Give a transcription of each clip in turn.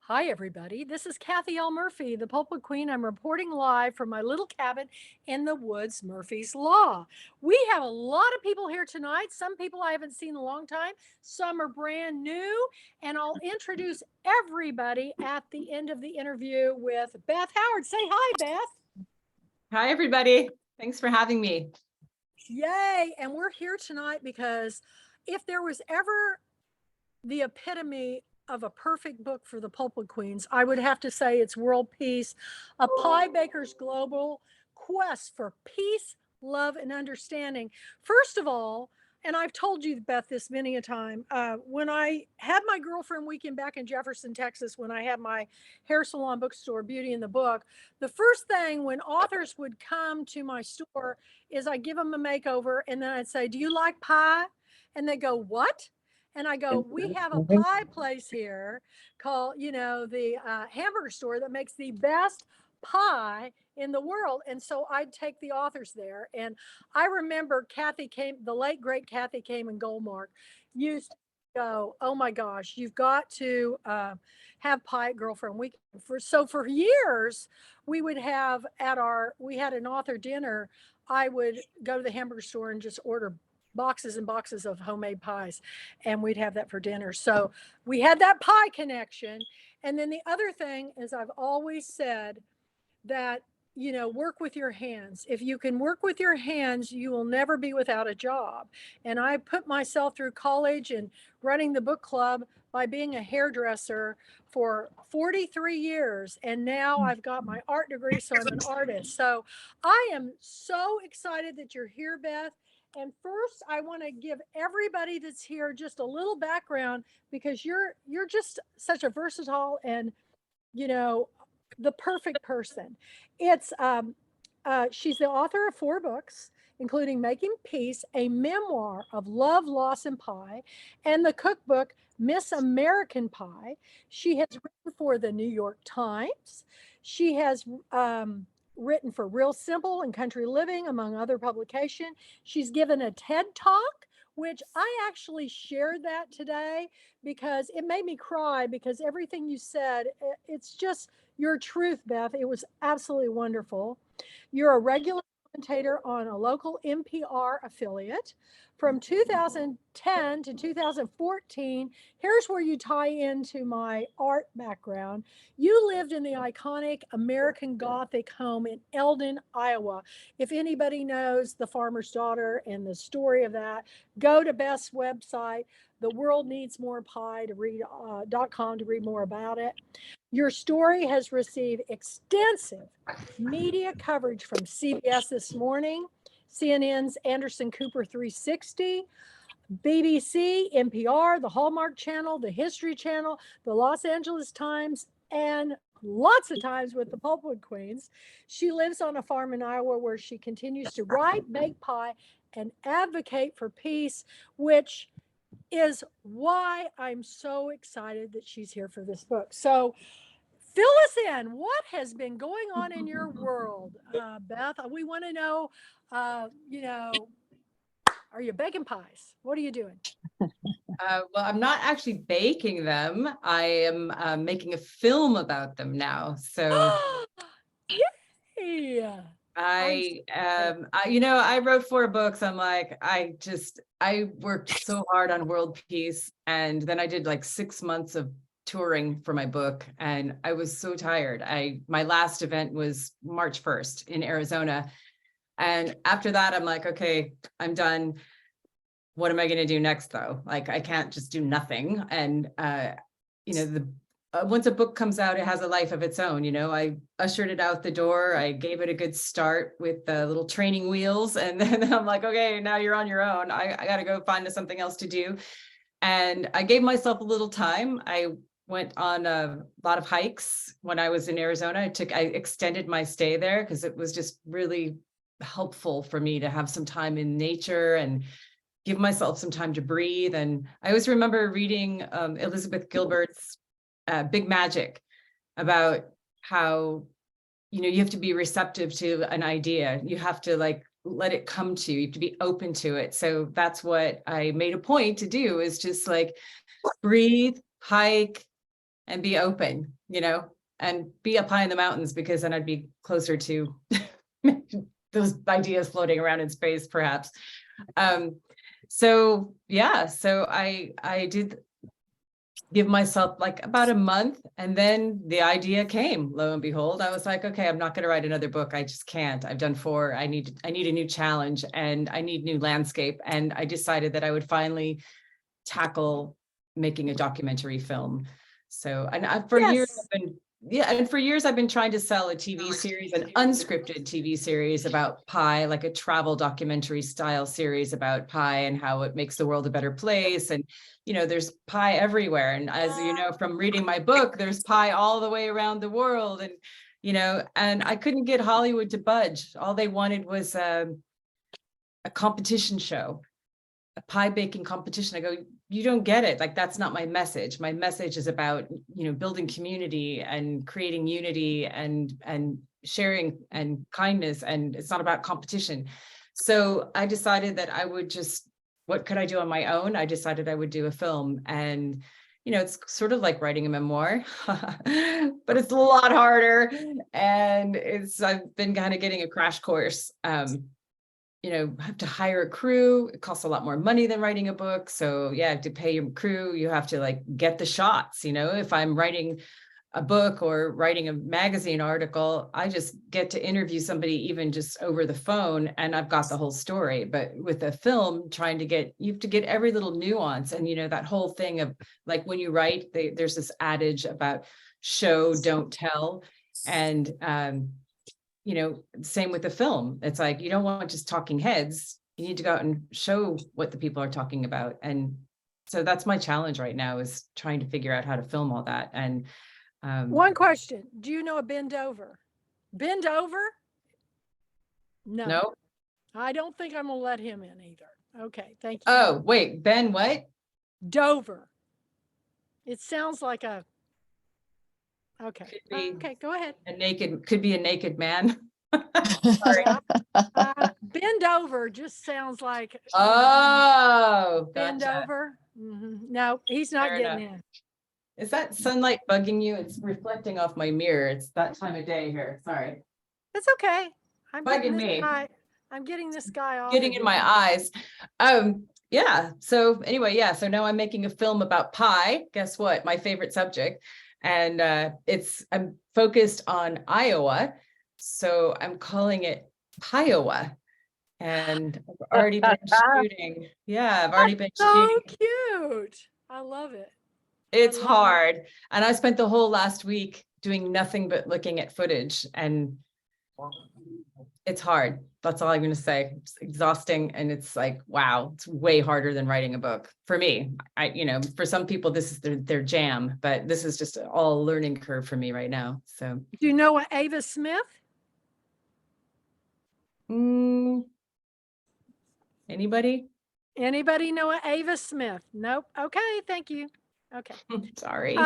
Hi, everybody. This is Kathy L. Murphy, the Pulpwood Queen. I'm reporting live from my little cabin in the woods, Murphy's Law. We have a lot of people here tonight. Some people I haven't seen in a long time, some are brand new, and I'll introduce everybody at the end of the interview with Beth Howard. Say hi, Beth. Hi, everybody. Thanks for having me. Yay. And we're here tonight because if there was ever the epitome of a perfect book for the Pulpwood Queens, I would have to say it's World Peace, a pie baker's global quest for peace, love, and understanding. First of all, and I've told you, Beth, this many a time, when I had my girlfriend weekend back in Jefferson, Texas, when I had my hair salon bookstore, Beauty in the Book, the first thing when authors would come to my store is I give them a makeover, and then I'd say, "Do you like pie?" And they go, "What?" And I go, "We have a pie place here called, the hamburger store that makes the best pie in the world." And so I'd take the authors there. And I remember the late great Kathy came and Goldmark used to go, "Oh my gosh, you've got to have pie at Girlfriend Weekend." For years, we had an author dinner. I would go to the hamburger store and just order boxes and boxes of homemade pies, and we'd have that for dinner. So we had that pie connection. And then the other thing is, I've always said that, work with your hands. If you can work with your hands, you will never be without a job. And I put myself through college and running the book club by being a hairdresser for 43 years. And now I've got my art degree, so I'm an artist. So I am so excited that you're here, Beth. And first, I want to give everybody that's here just a little background, because you're just such a versatile and, you know, the perfect person. It's She's the author of 4 books, including Making Peace, a memoir of love, loss, and pie, and the cookbook Miss American Pie. She has written for the New York Times. She has written for Real Simple and Country Living, among other publications. She's given a TED Talk, which I actually shared that today because it made me cry, because everything you said, it's just your truth, Beth. It was absolutely wonderful. You're a regular commentator on a local NPR affiliate. From 2010 to 2014, here's where you tie into my art background. You lived in the iconic American Gothic home in Eldon, Iowa. If anybody knows The Farmer's Daughter and the story of that, go to Beth's website, The World Needs More Pie to read.com to read more about it. Your story has received extensive media coverage from CBS This Morning, CNN's Anderson Cooper 360, BBC, NPR, the Hallmark Channel, the History Channel, the Los Angeles Times, and lots of times with the Pulpwood Queens. She lives on a farm in Iowa where she continues to write, bake pie, and advocate for peace, which is why I'm so excited that she's here for this book. So fill us in. What has been going on in your world, Beth? We want to know, are you baking pies? What are you doing? Well, I'm not actually baking them. I am making a film about them now. So Yay! I wrote 4 books. I worked so hard on world peace, and then I did like 6 months of touring for my book, and I was so tired. My last event was March 1st in Arizona, and after that, I'm like, okay, I'm done. What am I going to do next, though? Like, I can't just do nothing. And once a book comes out, it has a life of its own. I ushered it out the door. I gave it a good start with the little training wheels. And then I'm like, okay, now you're on your own. I got to go find something else to do. And I gave myself a little time. I went on a lot of hikes when I was in Arizona. I extended my stay there because it was just really helpful for me to have some time in nature and give myself some time to breathe. And I always remember reading Elizabeth Gilbert's Big Magic, about how, you have to be receptive to an idea. You have to let it come to you. You have to be open to it. So that's what I made a point to do, is just breathe, hike, and be open. you know, and be up high in the mountains, because then I'd be closer to those ideas floating around in space, perhaps. So yeah, so I did give myself like about a month, and then the idea came. Lo and behold, I was like, okay, I'm not going to write another book. I just can't. I've done 4. I need a new challenge, and I need new landscape. And I decided that I would finally tackle making a documentary film. So, and for years Yes. I've been trying to sell a TV series, an unscripted TV series about pie, like a travel documentary style series about pie and how it makes the world a better place. And, you know, there's pie everywhere. And as you know, from reading my book, there's pie all the way around the world. And, you know, and I couldn't get Hollywood to budge. All they wanted was a competition show, a pie baking competition. I go, you don't get it. Like, that's not my message. My message is about, you know, building community and creating unity and sharing and kindness. And it's not about competition. So I decided that I would just, what could I do on my own? I decided I would do a film. And, you know, it's sort of like writing a memoir, but it's a lot harder. And I've been kind of getting a crash course. You know, have to hire a crew. It costs a lot more money than writing a book. So yeah, to pay your crew, you have to like get the shots. You know, if I'm writing a book or writing a magazine article, I just get to interview somebody even just over the phone, and I've got the whole story. But with a film, you have to get every little nuance. And, you know, that whole thing of like, when you write, there's this adage about show, don't tell. And, you know, same with the film. It's like, you don't want just talking heads. You need to go out and show what the people are talking about. And so that's my challenge right now, is trying to figure out how to film all that. And One question. Do you know a bend over? Bend over? No. no. I don't think I'm going to let him in either. Okay. Thank you. Oh, wait, Ben, what? Dover. It sounds like a, okay. Could be Okay, go ahead. could be a naked man. Sorry. Bend over just sounds like. Oh, Bend gotcha. over. No, he's not Fair getting enough. in. Is that sunlight bugging you? It's reflecting off my mirror. It's that time of day here. Sorry. It's okay. Bugging me. I'm getting this guy off. Getting in my eyes. Yeah. So anyway, yeah. So now I'm making a film about pie. Guess what? My favorite subject. And I'm focused on Iowa. So I'm calling it Piowa. And I've already been shooting. Yeah, I've already been So shooting. cute. I love it. It's hard. And I spent the whole last week doing nothing but looking at footage, and it's hard. That's all I'm going to say. It's exhausting. And it's like, wow, it's way harder than writing a book for me. You know, for some people, this is their jam, but this is just all a learning curve for me right now. So. Do you know Ava Smith? Anybody? Anybody know Ava Smith? Nope. Okay. Thank you. Okay. Sorry.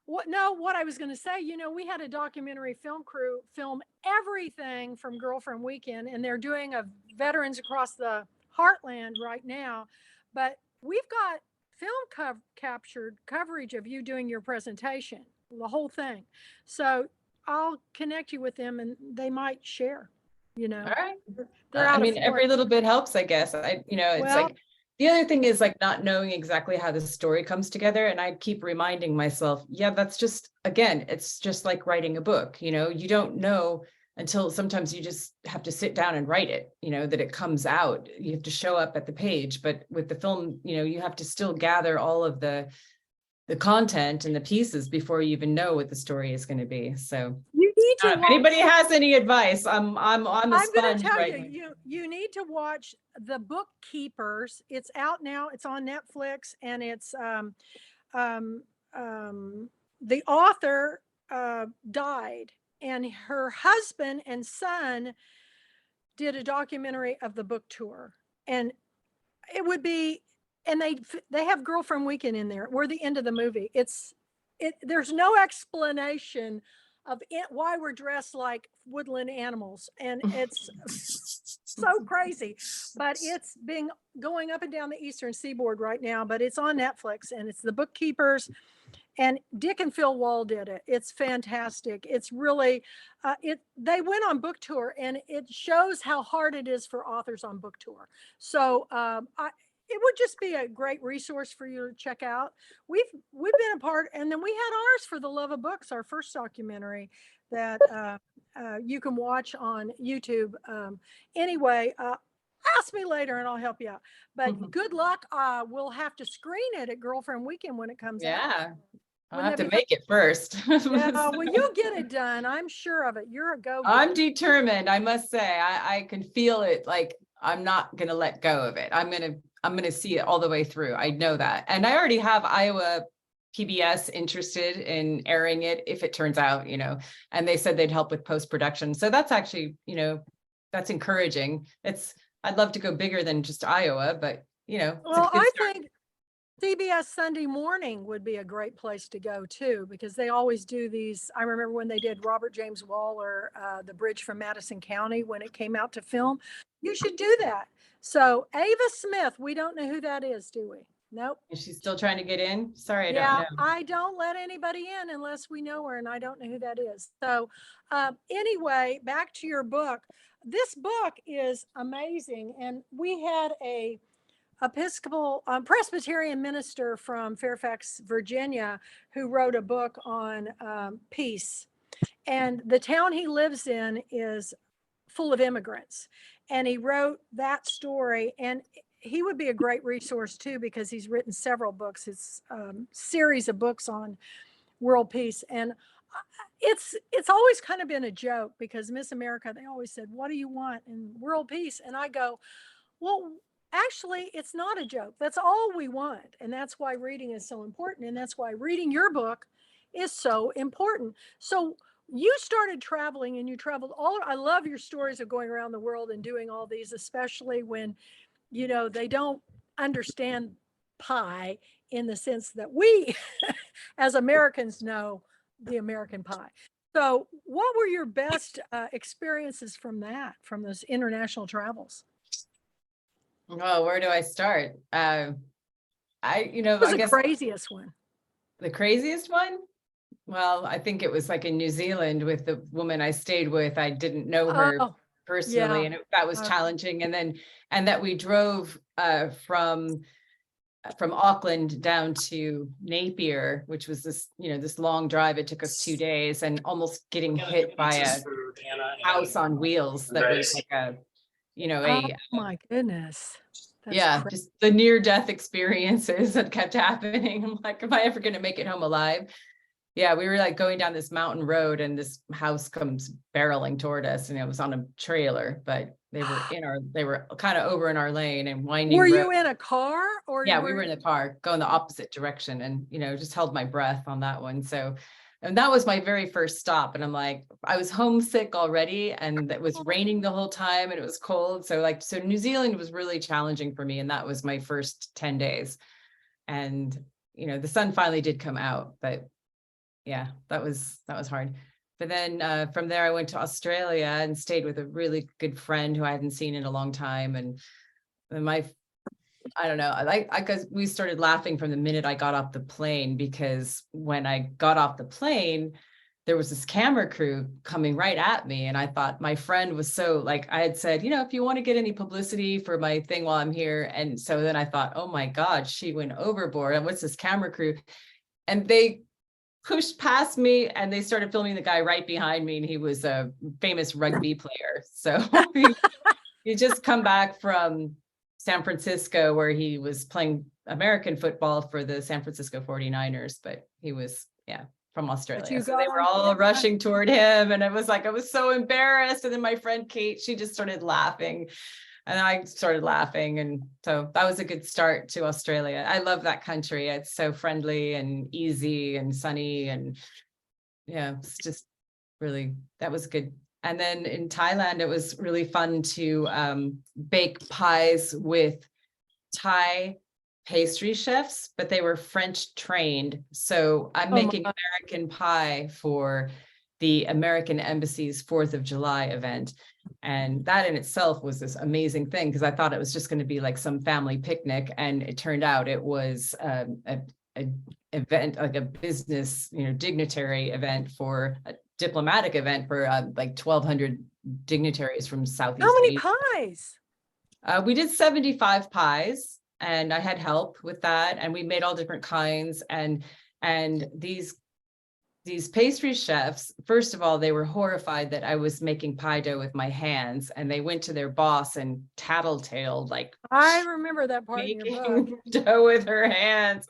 What I was going to say, you know, we had a documentary film crew film everything from Girlfriend Weekend, and they're doing a Veterans Across the Heartland right now. But we've got film captured coverage of you doing your presentation, the whole thing. So I'll connect you with them, and they might share, you know. All right. I mean, every little bit helps, I guess. It's like, the other thing is like not knowing exactly how the story comes together. And I keep reminding myself, yeah, that's just, again, it's just like writing a book. You know, you don't know until sometimes you just have to sit down and write it, you know, that it comes out. You have to show up at the page. But with the film, you know, you have to still gather all of the content and the pieces before you even know what the story is going to be. So you need to if anybody has any advice, I'm a sponge right now. You need to watch The Bookkeepers. It's out now. It's on Netflix, and it's the author died, and her husband and son did a documentary of the book tour, and it would be, and they have Girlfriend Weekend in there. We're the end of the movie. There's no explanation of why we're dressed like woodland animals, and it's so crazy. But it's going up and down the Eastern Seaboard right now. But it's on Netflix, and it's The Bookkeepers, And Dick and Phil Wall did it. It's fantastic. It's really, they went on book tour, and it shows how hard it is for authors on book tour. So it would just be a great resource for you to check out. We've been a part, and then we had ours for the Love of Books, our first documentary that you can watch on YouTube. Anyway, ask me later and I'll help you out. But good luck. We'll have to screen it at Girlfriend Weekend when it comes out. Yeah. I'll Wouldn't have that to be make it first. Yeah, well, you'll get it done. I'm sure of it. You're a go-getter. I'm determined. I must say, I can feel it. Like, I'm not going to let go of it. I'm going to see it all the way through. I know that. And I already have Iowa PBS interested in airing it if it turns out, and they said they'd help with post-production. So that's actually, that's encouraging. I'd love to go bigger than just Iowa, but well, I think CBS Sunday Morning would be a great place to go too, because they always do these. I remember when they did Robert James Waller, The Bridge from Madison County, when it came out to film. You should do that. So Ava Smith, we don't know who that is, do we? Nope. Is she still trying to get in? Sorry, I don't know. I don't let anybody in unless we know her, and I don't know who that is. So anyway, back to your book. This book is amazing. And we had a Episcopal Presbyterian minister from Fairfax, Virginia, who wrote a book on peace. And the town he lives in is full of immigrants. And he wrote that story. And he would be a great resource too, because he's written several books. It's a series of books on world peace. And it's always kind of been a joke, because Miss America, they always said, what do you want in world peace? And I go, well, actually, it's not a joke. That's all we want. And that's why reading is so important. And that's why reading your book is so important. So you started traveling, and you traveled I love your stories of going around the world and doing all these, especially when, they don't understand pie in the sense that we as Americans know the American pie. So what were your best experiences from those international travels? Well, where do I start? What was the craziest one? The craziest one? Well, I think it was like in New Zealand with the woman I stayed with. I didn't know her personally, and that was challenging. And that we drove from Auckland down to Napier, which was this long drive. It took us 2 days, and almost getting hit by a house on wheels that was like oh my goodness. That's crazy. Just the near-death experiences that kept happening. I'm like, am I ever going to make it home alive? Yeah, we were like going down this mountain road, and this house comes barreling toward us, and it was on a trailer, but they were kind of over in our lane and winding. Were you in a car, or? Yeah, we were in the car going the opposite direction, and just held my breath on that one. So, and that was my very first stop, and I'm like, I was homesick already, and it was raining the whole time, and it was cold. So New Zealand was really challenging for me, and that was my first 10 days. And the sun finally did come out, but yeah, that was hard. But then from there, I went to Australia and stayed with a really good friend who I hadn't seen in a long time. And I don't know, because we started laughing from the minute I got off the plane, because when I got off the plane, there was this camera crew coming right at me. And I thought my friend was so, like, I had said, if you want to get any publicity for my thing while I'm here. And so then I thought, oh my God, she went overboard. And what's this camera crew? And they pushed past me, and they started filming the guy right behind me, and he was a famous rugby player. So he just come back from San Francisco, where he was playing American football for the San Francisco 49ers, but he was from Australia. So they were all rushing toward him, and it was like I was so embarrassed. And then my friend Kate, she just started laughing, and I started laughing. And so that was a good start to Australia. I love that country. It's so friendly and easy and sunny. And it's just really, that was good. And then in Thailand, it was really fun to bake pies with Thai pastry chefs, but they were French trained. So I'm making American pie for the American Embassy's 4th of July event. And that in itself was this amazing thing, because I thought it was just going to be like some family picnic. And it turned out it was a a event, like a business, dignitary event for a diplomatic event for like 1,200 dignitaries from Southeast How many Asia. pies? We did 75 pies, and I had help with that, and we made all different kinds. And these pastry chefs, first of all, they were horrified that I was making pie dough with my hands, and they went to their boss and tattletaled, like, I remember that part in your book. making dough with her hands,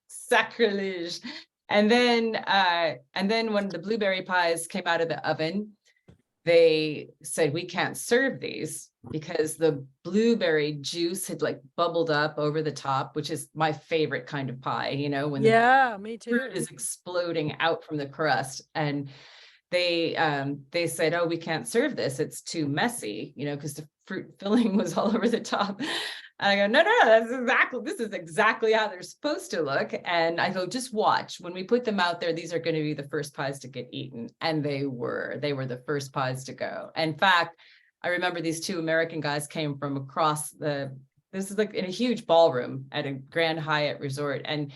sacrilege. And then when the blueberry pies came out of the oven, they said, we can't serve these because the blueberry juice had like bubbled up over the top, which is my favorite kind of pie, when Yeah, me the fruit too. is exploding out from the crust. And they said, oh, we can't serve this, it's too messy, because the fruit filling was all over the top. And I go, no, this is exactly how they're supposed to look. And I go, just watch, when we put them out there, these are going to be the first pies to get eaten. And they were the first pies to go. In fact, I remember these two American guys came from across this is like in a huge ballroom at a Grand Hyatt resort. And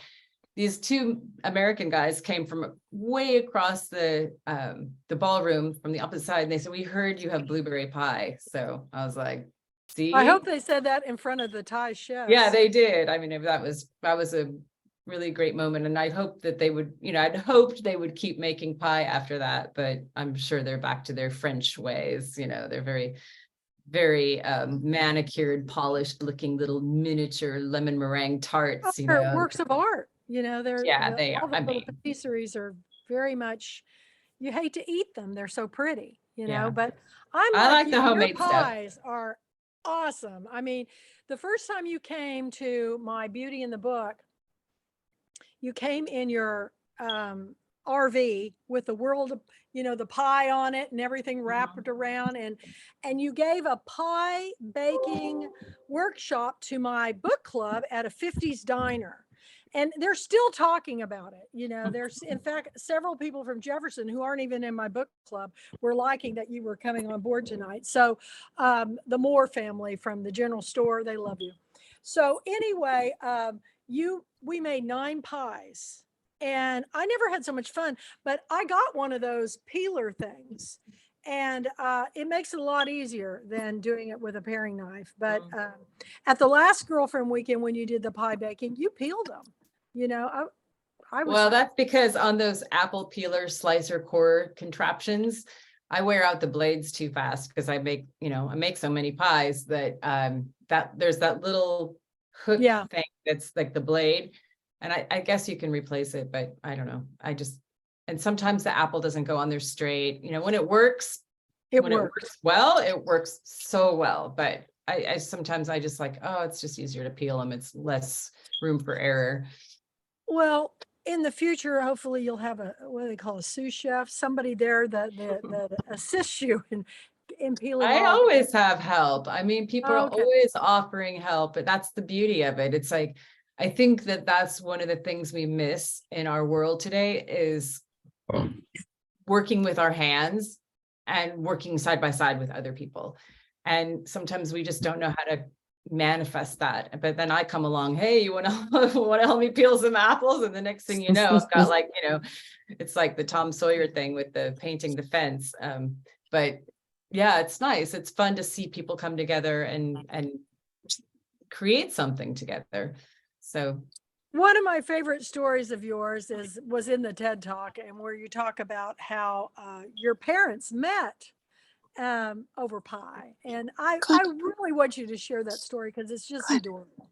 these two American guys came from way across the ballroom from the opposite side. And they said, we heard you have blueberry pie. So I was like, see? I hope they said that in front of the Thai chefs. Yeah, they did. I mean, that was a really great moment. And I hope that they would, I'd hoped they would keep making pie after that, but I'm sure they're back to their French ways. They're very, very manicured, polished looking little miniature lemon meringue tarts, They're works of art. They're they all are. the little patisseries are very much, you hate to eat them. They're so pretty, Yeah. but I like the your homemade stuff. pies are awesome. I mean, the first time you came to my Beauty in the Book, you came in your RV with the world, the pie on it and everything wrapped around, and you gave a pie baking workshop to my book club at a 50s diner. And they're still talking about it. There's, in fact, several people from Jefferson who aren't even in my book club were liking that you were coming on board tonight. So the Moore family from the general store, they love you. So anyway, we made 9 pies, and I never had so much fun, but I got one of those peeler things, and it makes it a lot easier than doing it with a paring knife. But at the last girlfriend weekend, when you did the pie baking, you peeled them. I was, well, that's because on those apple peeler slicer core contraptions, I wear out the blades too fast because I make so many pies that that there's that little hook thing that's like the blade, and I guess you can replace it, but I don't know. And sometimes the apple doesn't go on there straight. When it works, it works well, it works so well. But I sometimes I just like, oh, it's just easier to peel them. It's less room for error. Well, in the future, hopefully you'll have what do they call a sous chef, somebody there that assists you in peeling. I always have help. I mean, people are always offering help, but that's the beauty of it. It's like, I think that's one of the things we miss in our world today is working with our hands and working side by side with other people. And sometimes we just don't know how to manifest that. But then I come along, hey, you want to help me peel some apples? And the next thing you know, I've got like, it's like the Tom Sawyer thing with the painting the fence. But yeah, it's nice. It's fun to see people come together and create something together. So one of my favorite stories of yours was in the TED Talk, and where you talk about how your parents met over pie. And I really want you to share that story because it's just adorable.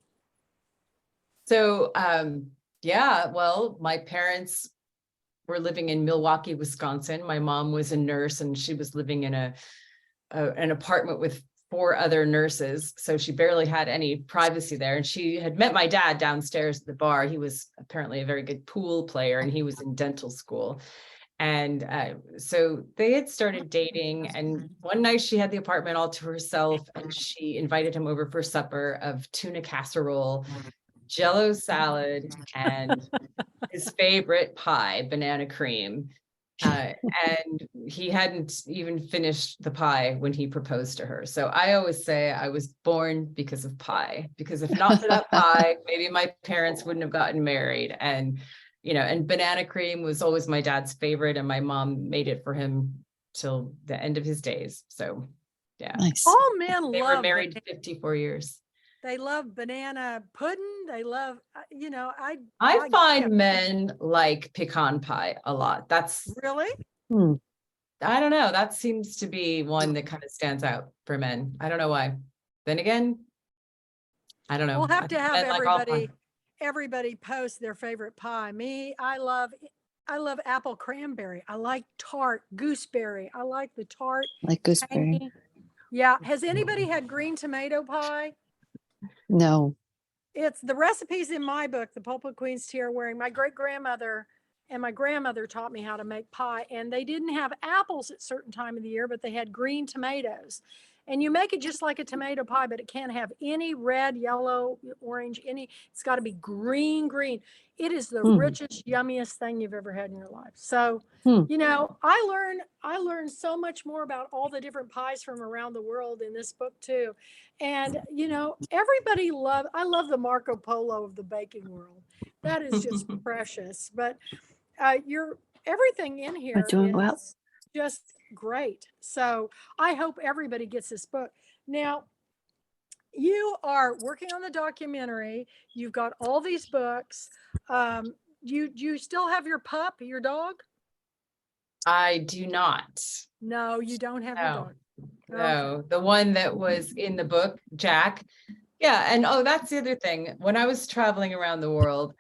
So well, my parents were living in Milwaukee, Wisconsin. My mom was a nurse, and she was living in an apartment with 4 other nurses. So she barely had any privacy there. And she had met my dad downstairs at the bar. He was apparently a very good pool player, and he was in dental school. And so they had started dating. And one night she had the apartment all to herself, and she invited him over for supper of tuna casserole, Jell-O salad, and his favorite pie, banana cream. And he hadn't even finished the pie when he proposed to her. So I always say I was born because of pie, because if not for that pie, maybe my parents wouldn't have gotten married. And, and banana cream was always my dad's favorite, and my mom made it for him till the end of his days. So yeah. Nice. All men They love were married 54 years. They love banana pudding. They love, I find men like pecan pie a lot. That's really. I don't know. That seems to be one that kind of stands out for men. I don't know why. Then again, I don't know. We'll have to have Men like all pie. everybody post their favorite pie. Me, I love apple cranberry. I like tart gooseberry. I like the tart. Like gooseberry. Tangy. Yeah. Has anybody had green tomato pie? No. It's the recipes in my book, The Pulpwood Queen's Tiara Wearing. My great grandmother and my grandmother taught me how to make pie, and they didn't have apples at certain time of the year, but they had green tomatoes. And you make it just like a tomato pie, but it can't have any red, yellow, orange, it's got to be green. It is the richest, yummiest thing you've ever had in your life. So, I learned so much more about all the different pies from around the world in this book too. And, I love the Marco Polo of the baking world. That is just precious. But everything in here is just great. So I hope everybody gets this book. Now, you are working on the documentary. You've got all these books. You still have your pup, your dog? I do not. No, you don't have your dog. No, Okay. the one that was in the book, Jack. Yeah, and that's the other thing. When I was traveling around the world,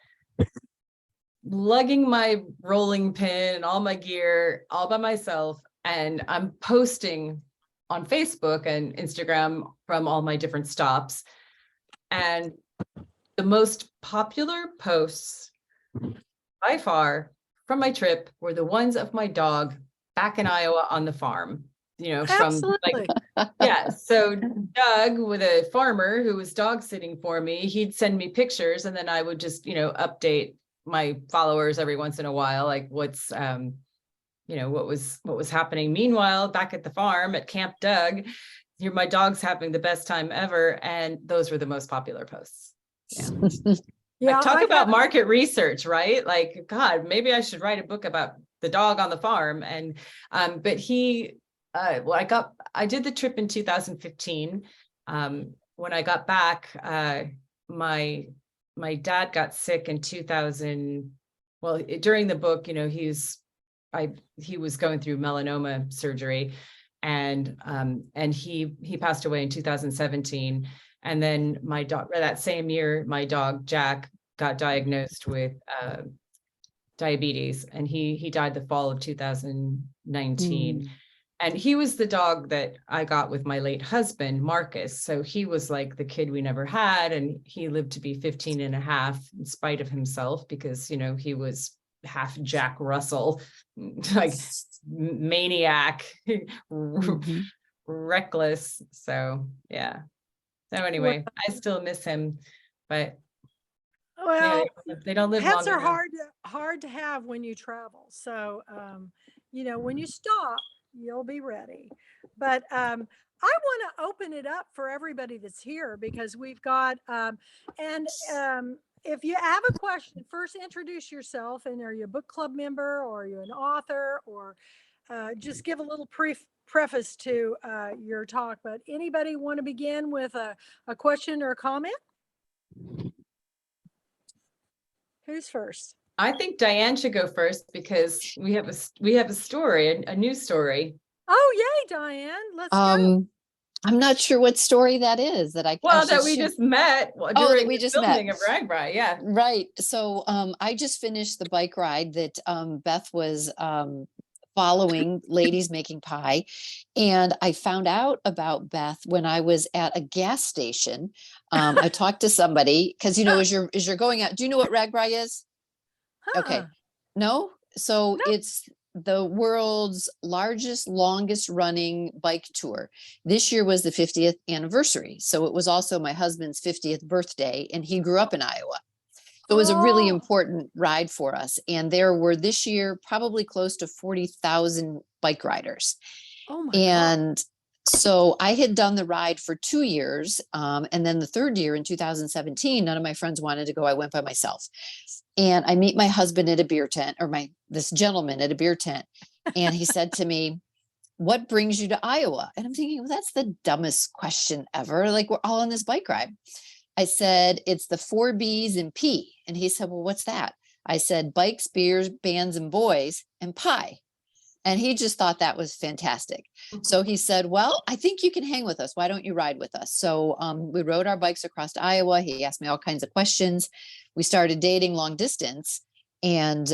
lugging my rolling pin and all my gear all by myself, and I'm posting on Facebook and Instagram from all my different stops. And the most popular posts by far from my trip were the ones of my dog back in Iowa on the farm, Absolutely. So Doug, with a farmer who was dog sitting for me, he'd send me pictures, and then I would just, update my followers every once in a while, like what's, what was happening. Meanwhile, back at the farm at Camp Doug, my dog's having the best time ever. And those were the most popular posts. Yeah. Talk about market research, right? Like, God, maybe I should write a book about the dog on the farm. And, but I did the trip in 2015. When I got back, my dad got sick in 2000. Well, during the book, he was going through melanoma surgery, and he passed away in 2017. And then my dog, that same year, my dog Jack got diagnosed with diabetes, and he died the fall of 2019. And he was the dog that I got with my late husband, Marcus. So he was like the kid we never had. And he lived to be 15 and a half in spite of himself, because, he was half Jack Russell, like maniac, reckless. So, yeah. So anyway, I still miss him, but they don't live long enough. Pets are hard to have when you travel. So, when you stop, you'll be ready. But I want to open it up for everybody that's here, because we've got if you have a question, first introduce yourself, and are you a book club member, or are you an author, or just give a little preface to your talk. But anybody want to begin with a question or a comment? Who's first? I think Diane should go first, because we have a story, a news story. Oh, yay, Diane. Let's go. I'm not sure what story that is that we just met during the filming of RAGBRAI. Yeah. Right. So I just finished the bike ride that Beth was following Ladies Making Pie. And I found out about Beth when I was at a gas station. I talked to somebody, because, as you're going out, do you know what RAGBRAI is? Okay. No? So it's the world's longest running bike tour. This year was the 50th anniversary. So it was also my husband's 50th birthday, and he grew up in Iowa. So it was a really Oh, important ride for us. And there were this year probably close to 40,000 bike riders. oh my God. And so I had done the ride for 2 years. And then the third year in 2017, none of my friends wanted to go. I went by myself. And I meet my husband at a beer tent, or this gentleman at a beer tent. And he said to me, "What brings you to Iowa?" And I'm thinking, well, that's the dumbest question ever. Like, we're all on this bike ride. I said, "It's the 4 B's and P." And he said, "Well, what's that?" I said, "Bikes, beers, bands, and boys, and pie." And he just thought that was fantastic. So he said, "Well, I think you can hang with us. Why don't you ride with us?" So we rode our bikes across to Iowa. He asked me all kinds of questions. We started dating long distance. And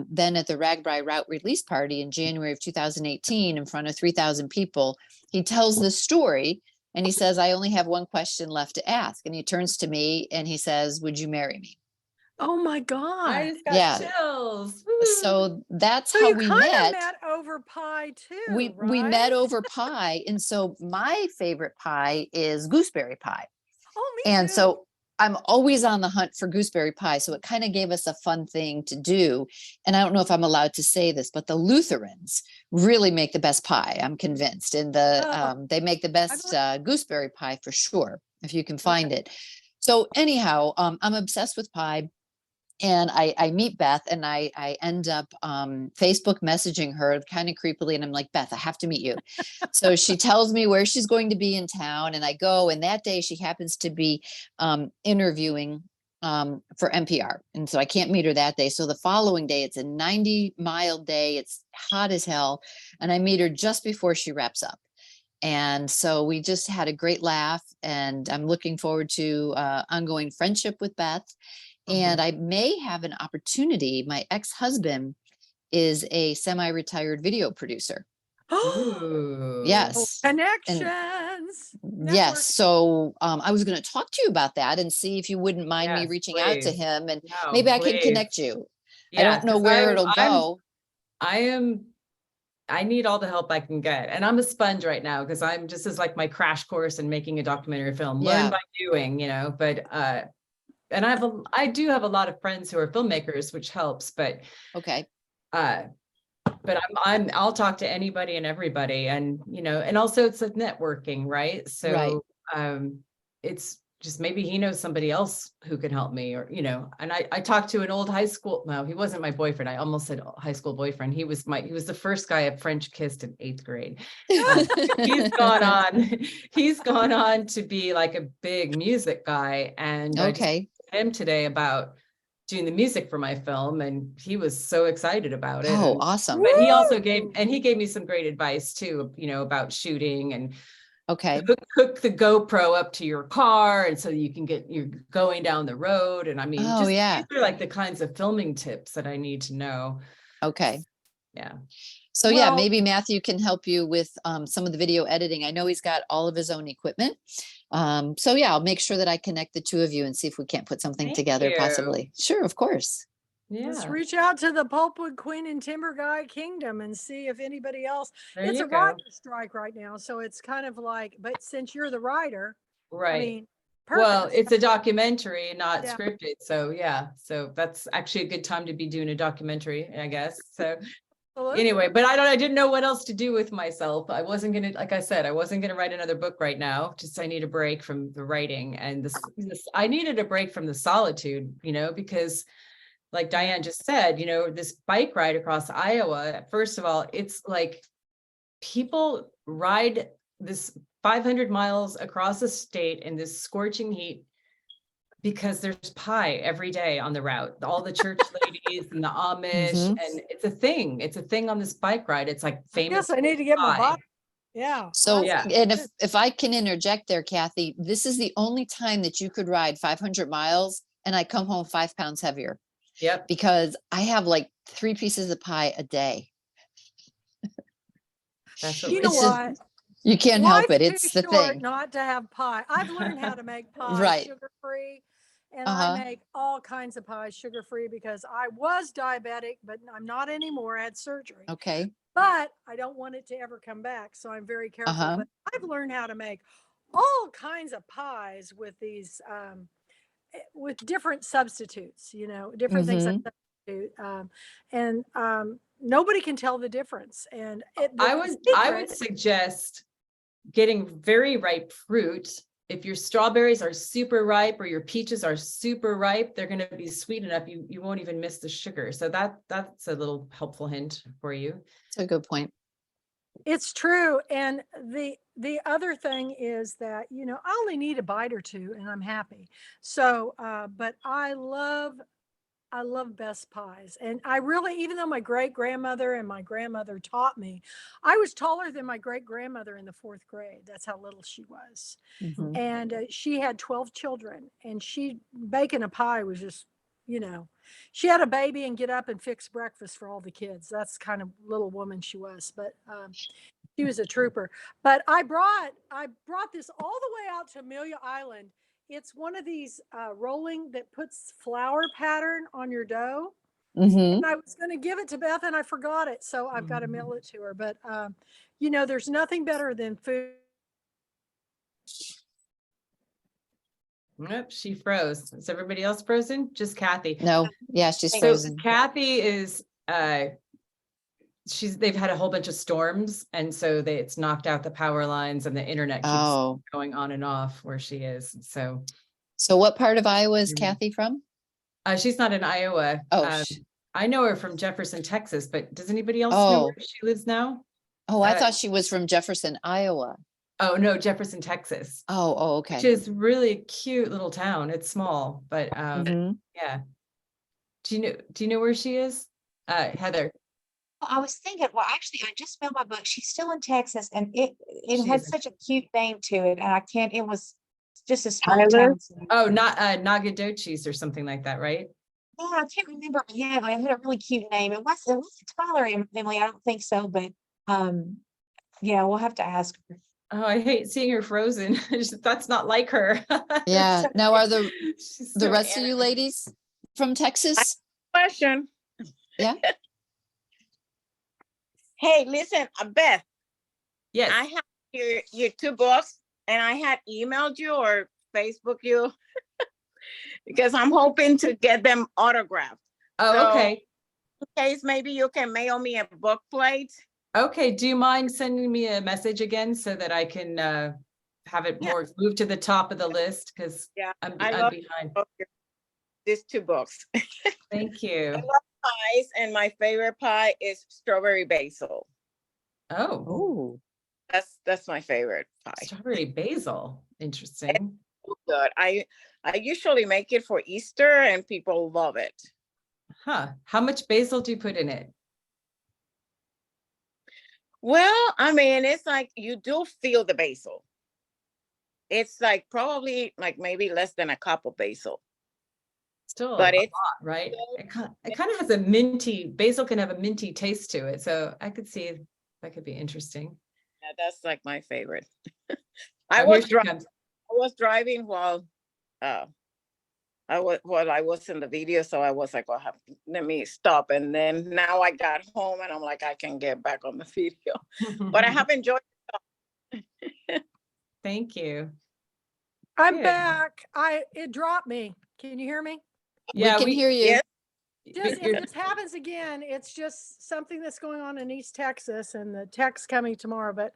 then at the Ragbri Route release party in January of 2018, in front of 3,000 people, he tells this story and he says, "I only have one question left to ask." And he turns to me and he says, "Would you marry me?" Oh my I God. just got Yeah. chills. Woo. So that's So how you we kind of met. met over pie too, We right? met over pie. And so my favorite pie is gooseberry pie. Oh, me And too. so I'm always on the hunt for gooseberry pie. So it kind of gave us a fun thing to do. And I don't know if I'm allowed to say this, but the Lutherans really make the best pie, I'm convinced. And Oh, they make the I best believe, gooseberry pie for sure, if you can yeah. find it. So anyhow, I'm obsessed with pie. And I meet Beth and I end up Facebook messaging her kind of creepily. And I'm like, "Beth, I have to meet you." So she tells me where she's going to be in town. And I go. And that day she happens to be interviewing for NPR. And so I can't meet her that day. So the following day, it's a 90-mile day. It's hot as hell. And I meet her just before she wraps up. And so we just had a great laugh. And I'm looking forward to ongoing friendship with Beth. And Mhm. I may have an opportunity. My ex-husband is a semi-retired video producer. Oh, Ooh. Yes. And connections. yes. Network. So I was going to talk to you about that and see if you wouldn't mind me Yes, reaching out to please. him and No, maybe I can please. connect you. I Yes, don't know because where it'll I'm go. I am I need all the help I can get. And I'm a sponge right now because I'm just as like my crash course in making a documentary film. Learn Yeah. by doing, but and I do have a lot of friends who are filmmakers, which helps, Okay. uh but I'll talk to anybody and everybody, and and also it's like networking, right? Right. So it's just maybe he knows somebody else who can help me, or and I talked to an old high school, no, he wasn't my boyfriend, I almost said high school boyfriend. He was the first guy I French kissed in 8th grade. He's gone on he's gone on to be like a big music guy, and I just Okay. talked to him today about doing the music for my film, and he was so excited about it. Oh, And awesome. but Woo! he gave me some great advice too, about shooting, and Okay. hook the GoPro up to your car, and so you're going down the road. And I mean, Oh, just these yeah. are like the kinds of filming tips that I need to know. Okay. Yeah. So yeah, Well, maybe Matthew can help you with some of the video editing. I know he's got all of his own equipment. So yeah, I'll make sure that I connect the two of you and see if we can't put something Thank together you. possibly. Sure, of course. let's Yeah. reach out to the Pulpwood Queen and Timber Guy Kingdom and see if anybody else. There It's you a go. writer strike right now, so it's kind of like, but since you're the writer, I Right. mean, Well, perfect. it's a documentary, not Yeah. scripted. So yeah. So that's actually a good time to be doing a documentary, I guess. So Absolutely. anyway, but I didn't know what else to do with myself. I wasn't gonna, like I said, I wasn't gonna write another book right now. Just I need a break from the writing, and this I needed a break from the solitude, because like Diane just said, this bike ride across Iowa, first of all, it's like people ride this 500 miles across the state in this scorching heat because there's pie every day on the route. All the church ladies and the Amish, Hmm. and it's a thing. It's a thing on this bike ride. It's like I famous guess I need to get my pie. body. Yeah. So, Yeah. and if I can interject there, Kathy, this is the only time that you could ride 500 miles and I come home 5 pounds heavier Yep. because I have like 3 pieces of pie a day. That's what You we know It's do. just, what? you can't help Life's it. too It's the short thing. not to have pie. I've learned how to make pie Right. sugar-free, and I Uh-huh. make all kinds of pies sugar-free because I was diabetic, but I'm not anymore. I had surgery, Okay. but I don't want it to ever come back, so I'm very careful. Uh-huh. But I've learned how to make all kinds of pies with these with different substitutes, different things I Mhm. substitute. And nobody can tell the difference. And I the would secret, suggest getting very ripe fruit. If your strawberries are super ripe or your peaches are super ripe, they're going to be sweet enough. You won't even miss the sugar. So that's a little helpful hint for you. That's a good point. it's true. And the other thing is that, I only need a bite or two and I'm happy. So, but I love best pies. And I really, even though my great grandmother and my grandmother taught me, I was taller than my great grandmother in the 4th grade. That's how little she was. Mhm. And she had 12 children, and baking a pie was just, she had a baby and get up and fix breakfast for all the kids. That's kind of little woman she was, but she was a trooper. But I brought this all the way out to Amelia Island. It's one of these rolling that puts flower pattern on your dough. Mhm. And I was going to give it to Beth and I forgot it. So I've got to mail it to her. But, there's nothing better than food. Nope, she froze. Is everybody else frozen? Just Kathy. No, yeah, she's So frozen. Kathy is they've had a whole bunch of storms, and so it's knocked out the power lines, and the internet keeps Oh, going on and off where she is. so what part of Iowa is Mhm. Kathy from? She's not in Iowa. Oh, I know her from Jefferson, Texas, but does anybody else know where she lives now? I Uh, thought she was from Jefferson, Iowa. Oh no, Jefferson, Texas, Oh, which okay. is really cute little town. It's small, but Mhm. yeah. Do you know where she is? Heather. I was thinking, well, actually, I just found my book. She's still in Texas, and it She had is. such a cute name to it, and I can't. It was just a small Tyler? town. Oh, not Nagadoches or something like that, right? Yeah, I can't remember. But yeah, it had a really cute name. It wasn't Tyler, Emily. I don't think so, but yeah, we'll have to ask her. Oh, I hate seeing her frozen. That's not like her. Yeah. Now, are the She's the so rest of you animated. ladies from Texas? Question. Yeah. Hey, listen, Beth, Yes. I have your 2 books, and I had emailed you or Facebook you because I'm hoping to get them autographed. Oh, So- okay. In case maybe you can mail me a book plate. Okay. Do you mind sending me a message again so that I can have it Yeah. more move to the top of the list? Because Yeah, I'm I love behind. these 2 books. Thank you. I love pies, and my favorite pie is strawberry basil. Oh, Oh, That's my favorite pie. strawberry basil. Interesting. Good. I usually make it for Easter, and people love it. Huh. How much basil do you put in it? Well, I mean, it's like you do feel the basil. It's like probably like maybe less than a cup of basil, Still but a it's lot, right? It kind of has a minty, basil can have a minty taste to it. So I could see that could be interesting. yeah, that's like my favorite. Oh, I here was she driving. comes. I was driving while I was in the video, so I was like, well, let me stop. And then now I got home, and I'm like, I can get back on the video. But I have enjoyed. Thank you. I'm Good. back. It dropped me. Can you hear me? Yeah, we can hear you. Yes. Just if this happens again, it's just something that's going on in East Texas, and the tech's coming tomorrow, but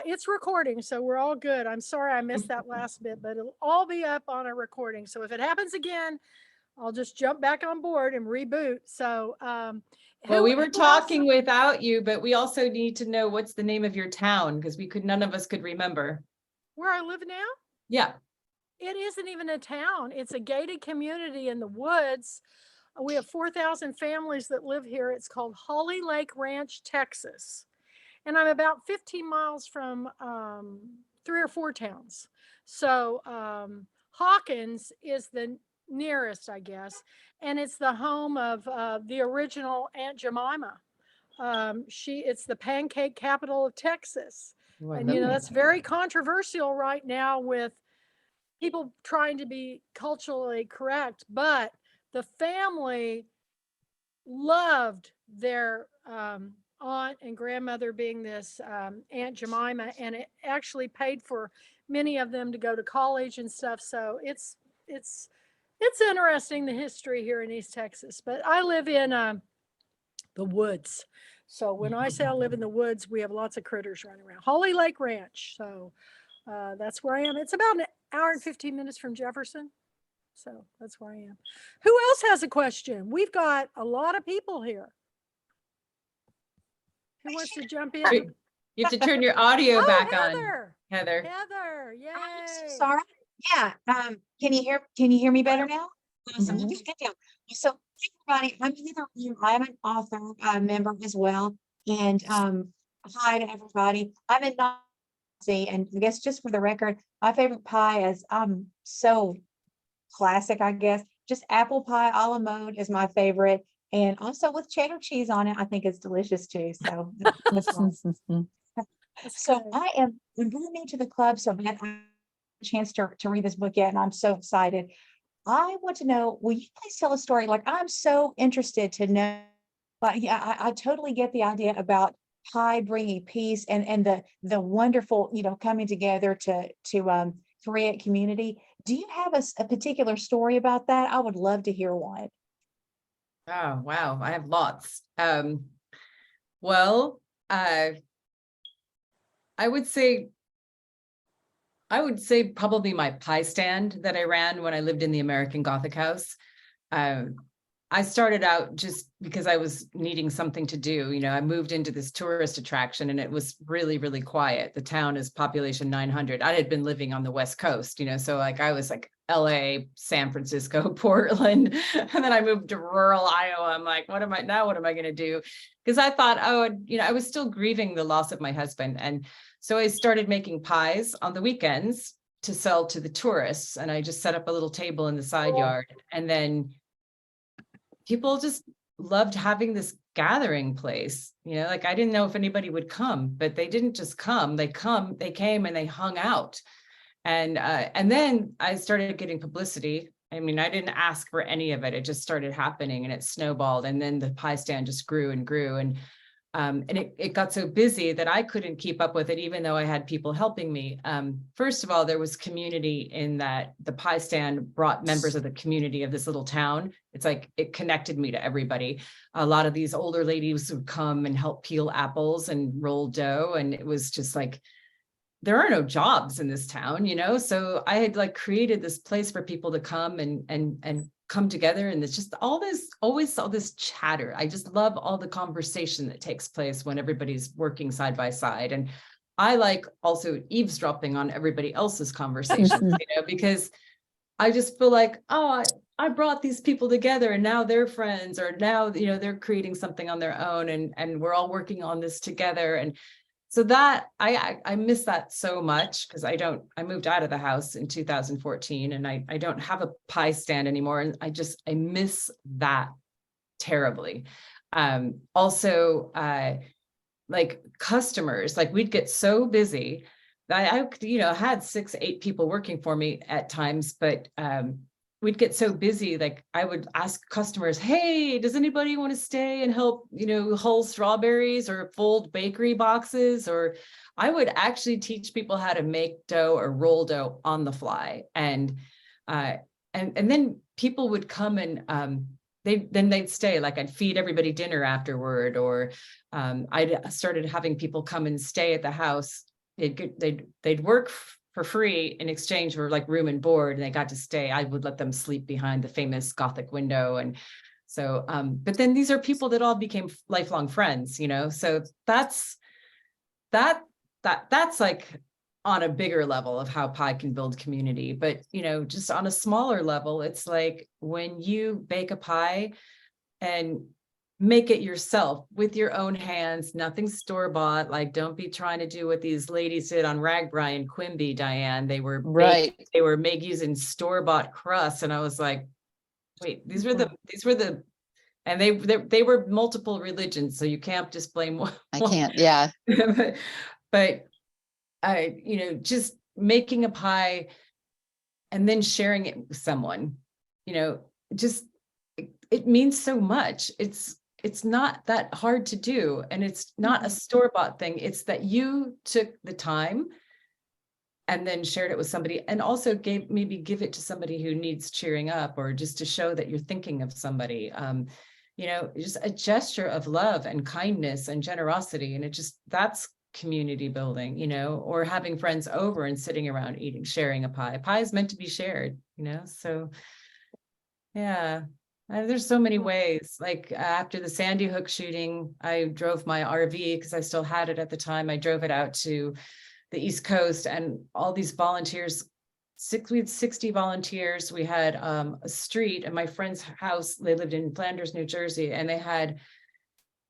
it's recording, so we're all good. I'm sorry I missed that last bit, but it'll all be up on a recording. So if it happens again, I'll just jump back on board and reboot. So Well, we were who else- talking without you, but we also need to know what's the name of your town because none of us could remember. where I live now? Yeah. It isn't even a town. It's a gated community in the woods. We have 4,000 families that live here. It's called Holly Lake Ranch, Texas. And I'm about 15 miles from 3 or 4 towns. So Hawkins is the nearest, I guess. And it's the home of the original Aunt Jemima. It's the pancake capital of Texas. Oh, I And, love that. that's very controversial right now with people trying to be culturally correct, but the family loved their aunt and grandmother being this Aunt Jemima, and it actually paid for many of them to go to college and stuff. So it's It's interesting, the history here in East Texas, but I live in the woods. So when I say I live in the woods, we have lots of critters running around. Holly Lake Ranch. So that's where I am. It's about an hour and 15 minutes from Jefferson. So that's where I am. Who else has a question? We've got a lot of people here. Who wants to jump in? You have to turn your audio Oh, back on, Heather. Heather. Heather, yay. I'm so sorry. Yeah. Can you hear me better now? Awesome. Mhm. Okay, good deal. So everybody, I'm Heather. I'm an author member as well. And hi to everybody. I'm in Nazi, and I guess just for the record, my favorite pie is so classic, I guess. Just apple pie a la mode is my favorite. And also with cheddar cheese on it, I think it's delicious too. So that's awesome. So good. I'm really new to the club, so I haven't had a chance to read this book yet, and I'm so excited. I want to know, will you please tell a story? Like, I'm so interested to know, but yeah, I totally get the idea about pie bringing peace and the wonderful, coming together to create community. Do you have a particular story about that? I would love to hear one. Oh, wow. I have lots. Well, I would say probably my pie stand that I ran when I lived in the American Gothic house. I started out just because I was needing something to do. I moved into this tourist attraction and it was really, really quiet. The town is population 900. I had been living on the West Coast, so like I was like LA, San Francisco, Portland, and then I moved to rural Iowa. I'm like, what am I going to do? Because I thought, I was still grieving the loss of my husband. And so I started making pies on the weekends to sell to the tourists. And I just set up a little table in the side yard. And then people just loved having this gathering place. Like I didn't know if anybody would come, but they didn't just come. They came and they hung out. And then I started getting publicity. I mean, I didn't ask for any of it. It just started happening and it snowballed. And then the pie stand just grew and grew. And it got so busy that I couldn't keep up with it, even though I had people helping me. First of all, there was community in that the pie stand brought members of the community of this little town. It's like it connected me to everybody. A lot of these older ladies would come and help peel apples and roll dough. And it was just like, there are no jobs in this town, so I had like created this place for people to come and come together. And it's just always all this chatter. I just love all the conversation that takes place when everybody's working side by side. And I like also eavesdropping on everybody else's conversations, because I just feel like, oh, I brought these people together and now they're friends, or now, they're creating something on their own and we're all working on this together. And so that I miss that so much because I moved out of the house in 2014 and I don't have a pie stand anymore. And I miss that terribly. Also, like customers, like we'd get so busy that I had 6, 8 people working for me at times, but we'd get so busy, like I would ask customers, hey, does anybody want to stay and help, hull strawberries or fold bakery boxes? Or I would actually teach people how to make dough or roll dough on the fly. And then people would come and they'd stay, like I'd feed everybody dinner afterward, or I started having people come and stay at the house. They'd work for free in exchange for like room and board, and they got to stay. I would let them sleep behind the famous Gothic window. And so, but then these are people that all became lifelong friends, so that's like on a bigger level of how pie can build community. But, just on a smaller level, it's like when you bake a pie and make it yourself with your own hands, nothing store-bought. Like, don't be trying to do what these ladies did on Ragbri and Quimby, Diane. They were made using store-bought crusts. And I was like, wait, these were the, and they were multiple religions. So you can't just blame one. I can't. Yeah. but just making a pie and then sharing it with someone, just, it means so much. It's not that hard to do. And it's not a store-bought thing. It's that you took the time and then shared it with somebody, and also maybe give it to somebody who needs cheering up, or just to show that you're thinking of somebody. You know, just a gesture of love and kindness and generosity. And that's community building, you know, or having friends over and sitting around eating, sharing a pie. Pie is meant to be shared, you know? So yeah, there's so many ways. Like after the Sandy Hook shooting, I drove my RV because I still had it at the time. I drove it out to the East Coast, and all these volunteers, we had 60 volunteers. We had a street at my friend's house. They lived in Flanders, New Jersey, and they had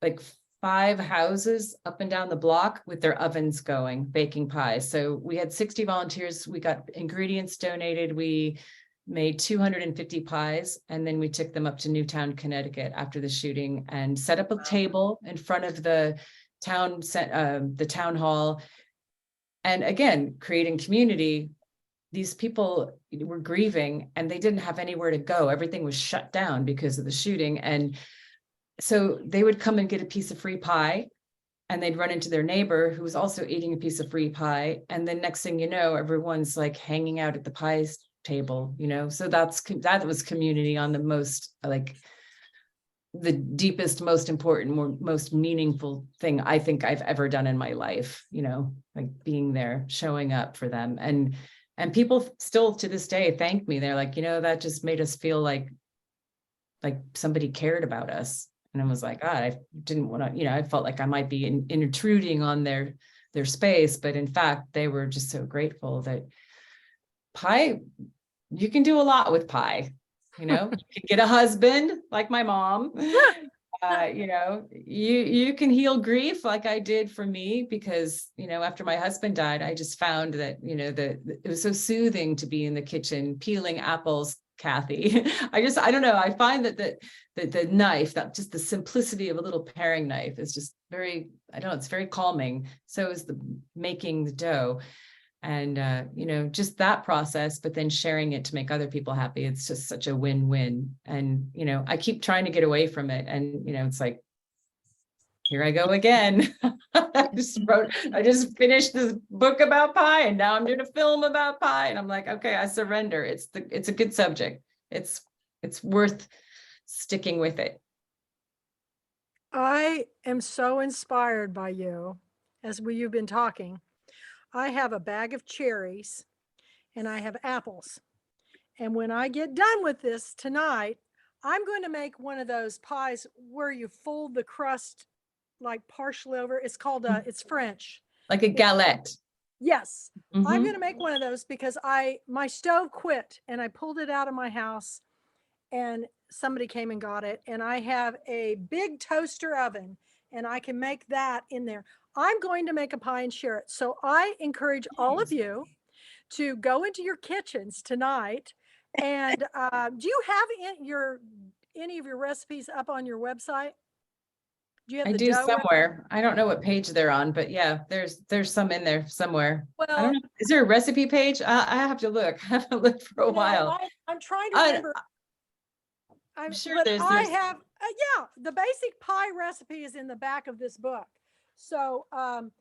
like 5 houses up and down the block with their ovens going, baking pies. So we had 60 volunteers. We got ingredients donated. We made 250 pies, and then we took them up to Newtown, Connecticut after the shooting and set up a table in front of the town hall. And again, creating community. These people were grieving and they didn't have anywhere to go. Everything was shut down because of the shooting. And so they would come and get a piece of free pie, and they'd run into their neighbor who was also eating a piece of free pie. And then next thing you know, everyone's like hanging out at the pies table, you know? So that was community on the most, like the deepest, most important, most meaningful thing I think I've ever done in my life, you know, like being there, showing up for them. And people still to this day thank me. They're like, you know, that just made us feel like somebody cared about us. And I was like, God, I didn't want to, you know, I felt like I might be intruding on their space. But in fact, they were just so grateful that pie, you can do a lot with pie. You know, you can get a husband like my mom. You know, you can heal grief like I did for me, because, you know, after my husband died, I just found that, you know, it was so soothing to be in the kitchen peeling apples, Kathy. I don't know. I find that the knife, that just the simplicity of a little paring knife is just very, I don't know, it's very calming. So is the making the dough. And, you know, just that process, but then sharing it to make other people happy. It's just such a win-win. And, you know, I keep trying to get away from it. And, you know, it's like, here I go again. I just finished this book about pie, and now I'm doing a film about pie. And I'm like, okay, I surrender. It's a good subject. It's worth sticking with it. I am so inspired by you as you've been talking. I have a bag of cherries and I have apples. And when I get done with this tonight, I'm going to make one of those pies where you fold the crust like partially over. It's called it's French. Like a galette. Yes. I'm Mhm. going to make one of those because my stove quit and I pulled it out of my house and somebody came and got it. And I have a big toaster oven and I can make that in there. I'm going to make a pie and share it. So I encourage all of you to go into your kitchens tonight. And do you have any of your recipes up on your website? Do you have I the do dough? somewhere. I don't know what page they're on, but yeah, there's some in there somewhere. I don't Well, know. Is there a recipe page? I have to look. I haven't looked for a you know, while. I'm trying to I- remember. I'm sure But there's I have, yeah, the basic pie recipe is in the back of this book. So I'm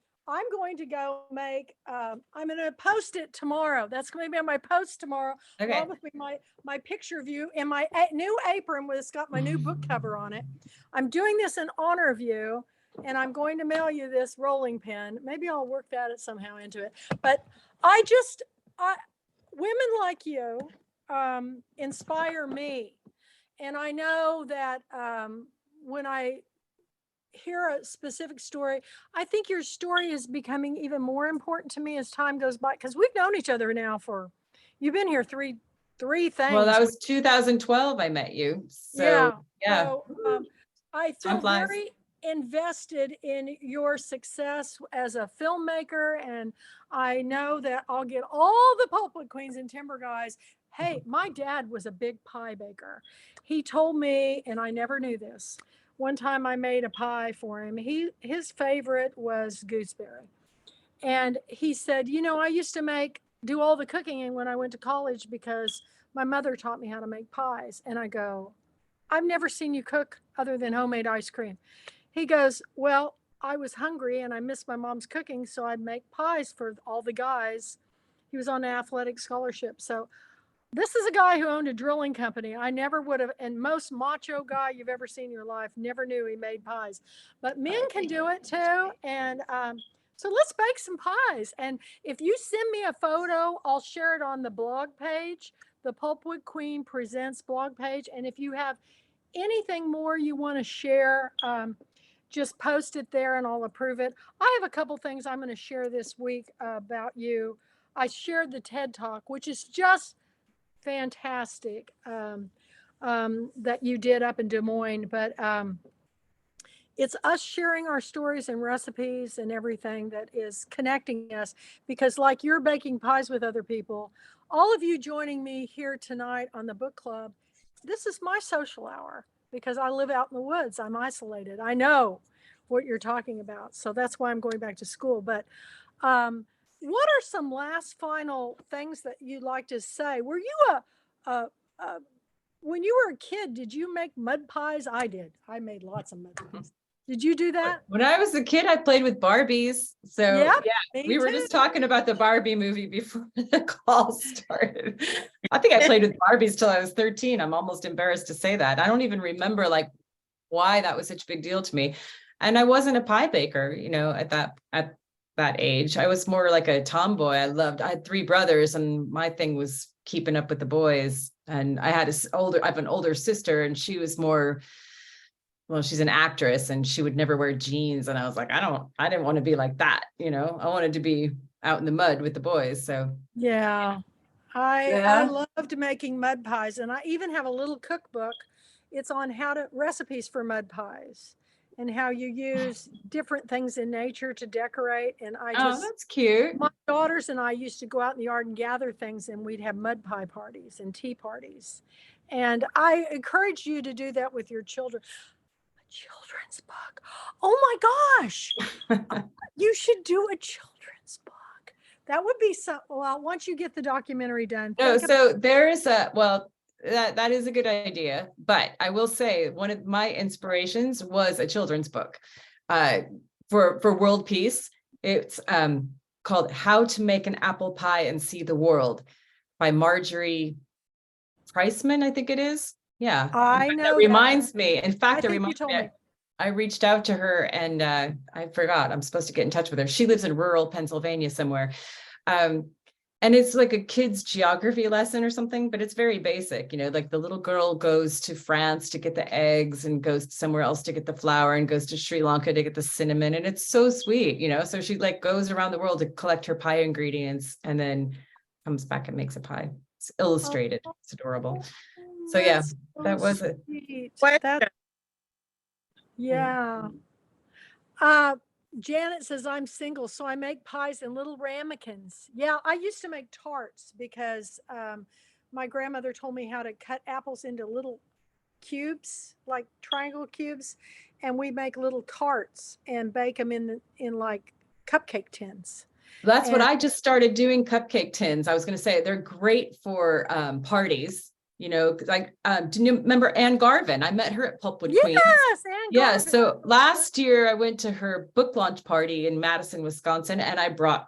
going to go make, I'm going to post it tomorrow. That's going to be on my post tomorrow, okay. along with my picture of you and my new apron with it's got my new book cover on it. I'm doing this in honor of you, and I'm going to mail you this rolling pin. Maybe I'll work that somehow into it. But women like you inspire me. And I know that when I hear a specific story, I think your story is becoming even more important to me as time goes by, because we've known each other now you've been here three things. Well, that was 2012 I met you. So yeah. So I feel very invested in your success as a filmmaker, and I know that I'll get all the Pulpwood Queens and Timber Guys. Hey, my dad was a big pie baker. He told me, and I never knew this. One time I made a pie for him. His favorite was gooseberry. And he said, you know, I used to do all the cooking when I went to college because my mother taught me how to make pies. And I go, I've never seen you cook other than homemade ice cream. He goes, well, I was hungry and I missed my mom's cooking, so I'd make pies for all the guys He was on an athletic scholarship. So this is a guy who owned a drilling company. I never would have, and most macho guy you've ever seen in your life, never knew he made pies. But men can do it too. And so let's bake some pies. And if you send me a photo, I'll share it on the blog page, the Pulpwood Queen Presents blog page. And if you have anything more you want to share, just post it there and I'll approve it. I have a couple things I'm going to share this week about you. I shared the TED Talk, which is just fantastic, that you did up in Des Moines, but it's us sharing our stories and recipes and everything that is connecting us, because like you're baking pies with other people, all of you joining me here tonight on the book club, this is my social hour because I live out in the woods. I'm isolated. I know what you're talking about. So that's why I'm going back to school. But what are some last final things that you'd like to say? Were you when you were a kid, did you make mud pies? I did. I made lots of mud pies. Did you do that? When I was a kid, I played with Barbies. So Yep, yeah, me we were too. just talking about the Barbie movie before the call started. I think I played with Barbies till I was 13. I'm almost embarrassed to say that. I don't even remember like why that was such a big deal to me. And I wasn't a pie baker, you know, at that age. I was more like a tomboy. I had 3 brothers and my thing was keeping up with the boys. And I have an older sister and she was more, well, she's an actress and she would never wear jeans. And I was like, I didn't want to be like that. You know, I wanted to be out in the mud with the boys. So Yeah. I loved making mud pies, and I even have a little cookbook. It's on recipes for mud pies and how you use different things in nature to decorate. And that's cute. My daughters and I used to go out in the yard and gather things, and we'd have mud pie parties and tea parties. And I encourage you to do that with your children. A children's book. Oh my gosh. You should do a children's book. That would be well, once you get the documentary done. No, so there's that is a good idea. But I will say one of my inspirations was a children's book for world peace. It's called How to Make an Apple Pie and See the World by Marjorie Priceman, I think it is. Yeah. I know. That reminds me. In fact, I reached out to her and I forgot. I'm supposed to get in touch with her. She lives in rural Pennsylvania somewhere. And it's like a kid's geography lesson or something, but it's very basic, you know, like the little girl goes to France to get the eggs and goes somewhere else to get the flour and goes to Sri Lanka to get the cinnamon. And it's so sweet, you know, so she like goes around the world to collect her pie ingredients and then comes back and makes a pie. It's illustrated. It's adorable. So yeah, that was it. Yeah. Janet says, I'm single, so I make pies and little ramekins. Yeah, I used to make tarts because my grandmother told me how to cut apples into little cubes, like triangle cubes, and we make little tarts and bake them in like cupcake tins. That's what I just started doing, cupcake tins. I was going to say they're great for parties. You know, like, do you remember Anne Garvin? I met her at Pulpwood Queen. Yes, Anne Garvin. Yeah, so last year I went to her book launch party in Madison, Wisconsin, and I brought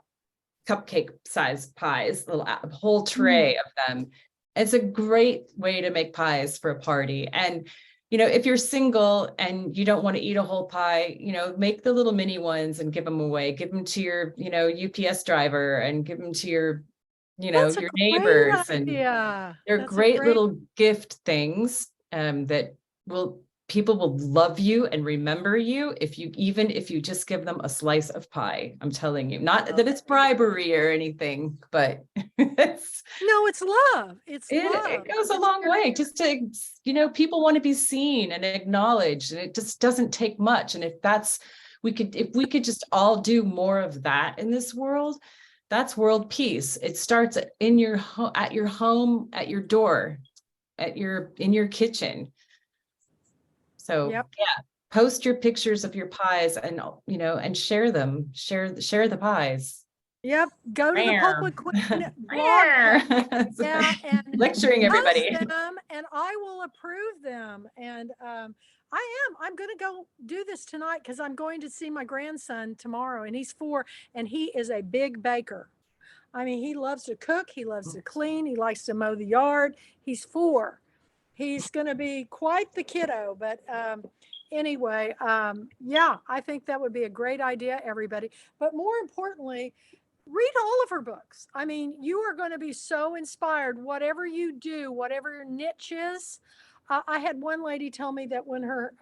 cupcake sized pies, a whole tray of them. It's a great way to make pies for a party. And, you know, if you're single and you don't want to eat a whole pie, you know, make the little mini ones and give them away. Give them to your, you know, UPS driver and give them to your, you know, your neighbors. And they're great little gift things that people will love you and remember you if you just give them a slice of pie. I'm telling you, not that it's bribery or anything, but it's love. It goes a long way just to, you know, people want to be seen and acknowledged, and it just doesn't take much. And if we could just all do more of that in this world, that's world peace. It starts in your at your home, at your door, in your kitchen. So yeah, post your pictures of your pies and, you know, and share them, share the pies. Yep. Go to the Pulpwood Queen blog. Yeah, and lecturing everybody. Them, and I will approve them. And I'm going to go do this tonight because I'm going to see my grandson tomorrow, and he's 4, and he is a big baker. I mean, he loves to cook. He loves to clean. He likes to mow the yard. He's 4. He's going to be quite the kiddo. But anyway, yeah, I think that would be a great idea, everybody. But more importantly, read all of her books. I mean, you are going to be so inspired, whatever you do, whatever your niche is. I had one lady tell me that when her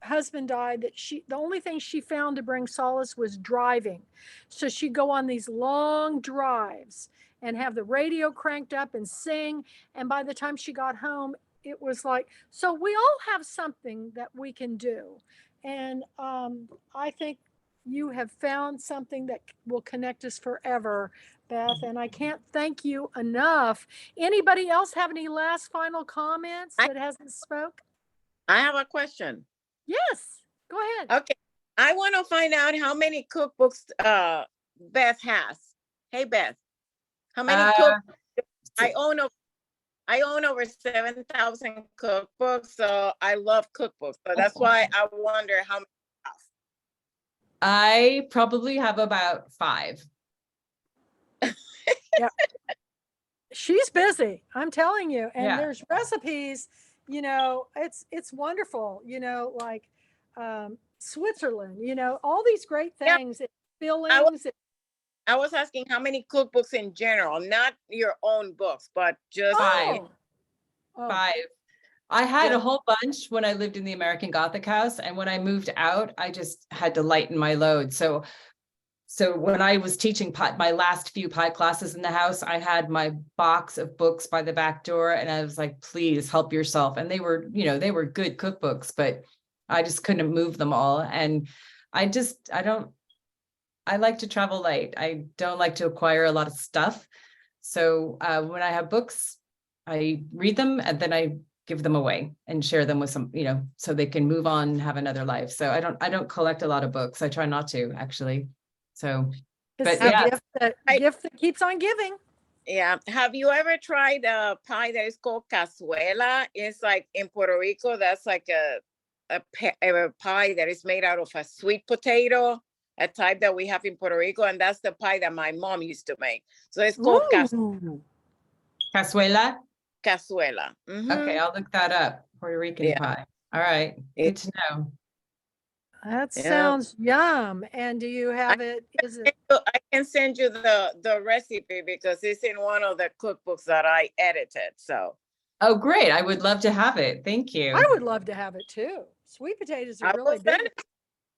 husband died, that the only thing she found to bring solace was driving. So she'd go on these long drives and have the radio cranked up and sing. And by the time she got home, it was like, so we all have something that we can do. And I think you have found something that will connect us forever, Beth, and I can't thank you enough. Anybody else have any last final comments that hasn't spoke? I have a question. Yes, go ahead. Okay. I want to find out how many cookbooks Beth has. Hey, Beth, how many cookbooks? I own over 7,000 cookbooks, so I love cookbooks. So that's why I wonder how many. I probably have about 5. Yeah. She's busy, I'm telling you. And Yeah. there's recipes, you know, it's wonderful, you know, like Switzerland, you know, all these great things, fillings. I was asking how many cookbooks in general, not your own books, but just 5. Oh. 5. I had Yeah. a whole bunch when I lived in the American Gothic house, and when I moved out, I just had to lighten my load. So when I was teaching my last few pie classes in the house, I had my box of books by the back door, and I was like, please help yourself. And they were, you know, they were good cookbooks, but I just couldn't move them all. And I like to travel light. I don't like to acquire a lot of stuff. So when I have books, I read them and then I give them away and share them with some, you know, so they can move on and have another life. So I don't collect a lot of books. I try not to, actually. So, It's but yeah. a gift that keeps on giving. Yeah. Have you ever tried a pie that is called cazuela? It's like in Puerto Rico, that's like a pie that is made out of a sweet potato, a type that we have in Puerto Rico. And that's the pie that my mom used to make. So it's called Ooh. Cazuela. cazuela. Mhm. Okay, I'll look that up. Puerto Rican Yeah. pie. All right. Good to know. That Yeah. sounds yum. And do you have it? Is it? I can send you the recipe because it's in one of the cookbooks that I edited. So Oh, great. I would love to have it. Thank you. I would love to have it too. Sweet potatoes I are will really send big. it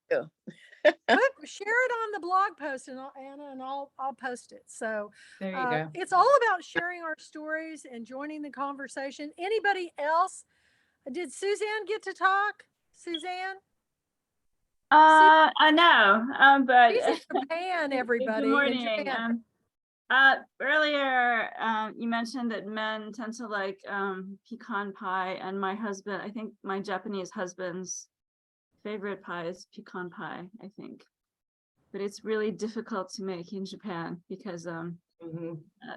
to you. Share it on the blog post, and I'll post it. So There you go. it's all about sharing our stories and joining the conversation. Anybody else? Did Suzanne get to talk? Suzanne? I know, but She's in Japan, everybody. good morning. In Japan. Earlier, you mentioned that men tend to like pecan pie, and my husband, I think my Japanese husband's favorite pie is pecan pie, I think. But it's really difficult to make in Japan because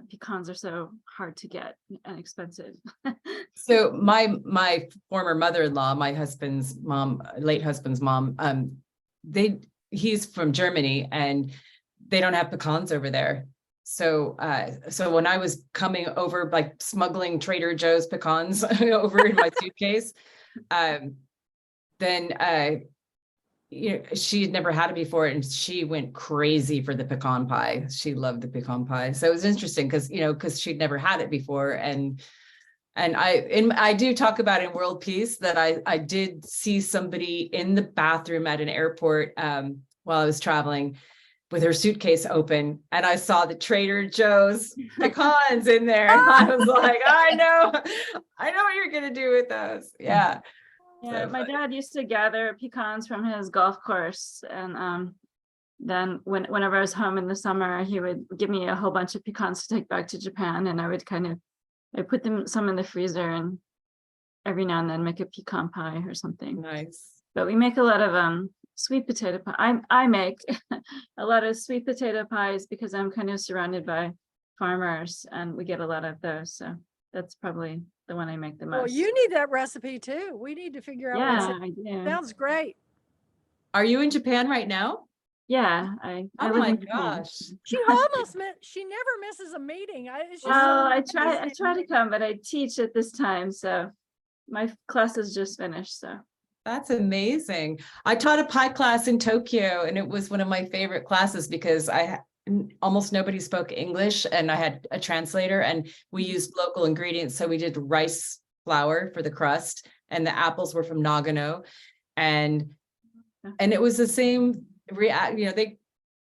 pecans are so hard to get and expensive. So my former mother-in-law, my husband's mom, late husband's mom, he's from Germany and they don't have pecans over there. So when I was coming over, like smuggling Trader Joe's pecans over in my suitcase, then you know, she had never had it before and she went crazy for the pecan pie. She loved the pecan pie. So it was interesting because she'd never had it before. And I do talk about in World Peace that I did see somebody in the bathroom at an airport while I was traveling with her suitcase open, and I saw the Trader Joe's pecans in there. And I was like, I know what you're gonna do with those. Yeah. Yeah, So my dad used to gather pecans from his golf course, and then whenever I was home in the summer, he would give me a whole bunch of pecans to take back to Japan, and I put some in the freezer, and every now and then make a pecan pie or something. Nice. But we make a lot of sweet potato pie. I make a lot of sweet potato pies because I'm kind of surrounded by farmers, and we get a lot of those. So that's probably the one I make the most. Well, you need that recipe too. We need to figure out Yeah, what's I do. Sounds great. Are you in Japan right now? Yeah, I Oh live my in Japan. gosh. She she never misses a meeting. It's just Oh, so I try amazing. to come, but I teach at this time, so my class is just finished, so. That's amazing. I taught a pie class in Tokyo, and it was one of my favorite classes because almost nobody spoke English, and I had a translator, and we used local ingredients. So we did rice flour for the crust, and the apples were from Nagano, and it was the same react. They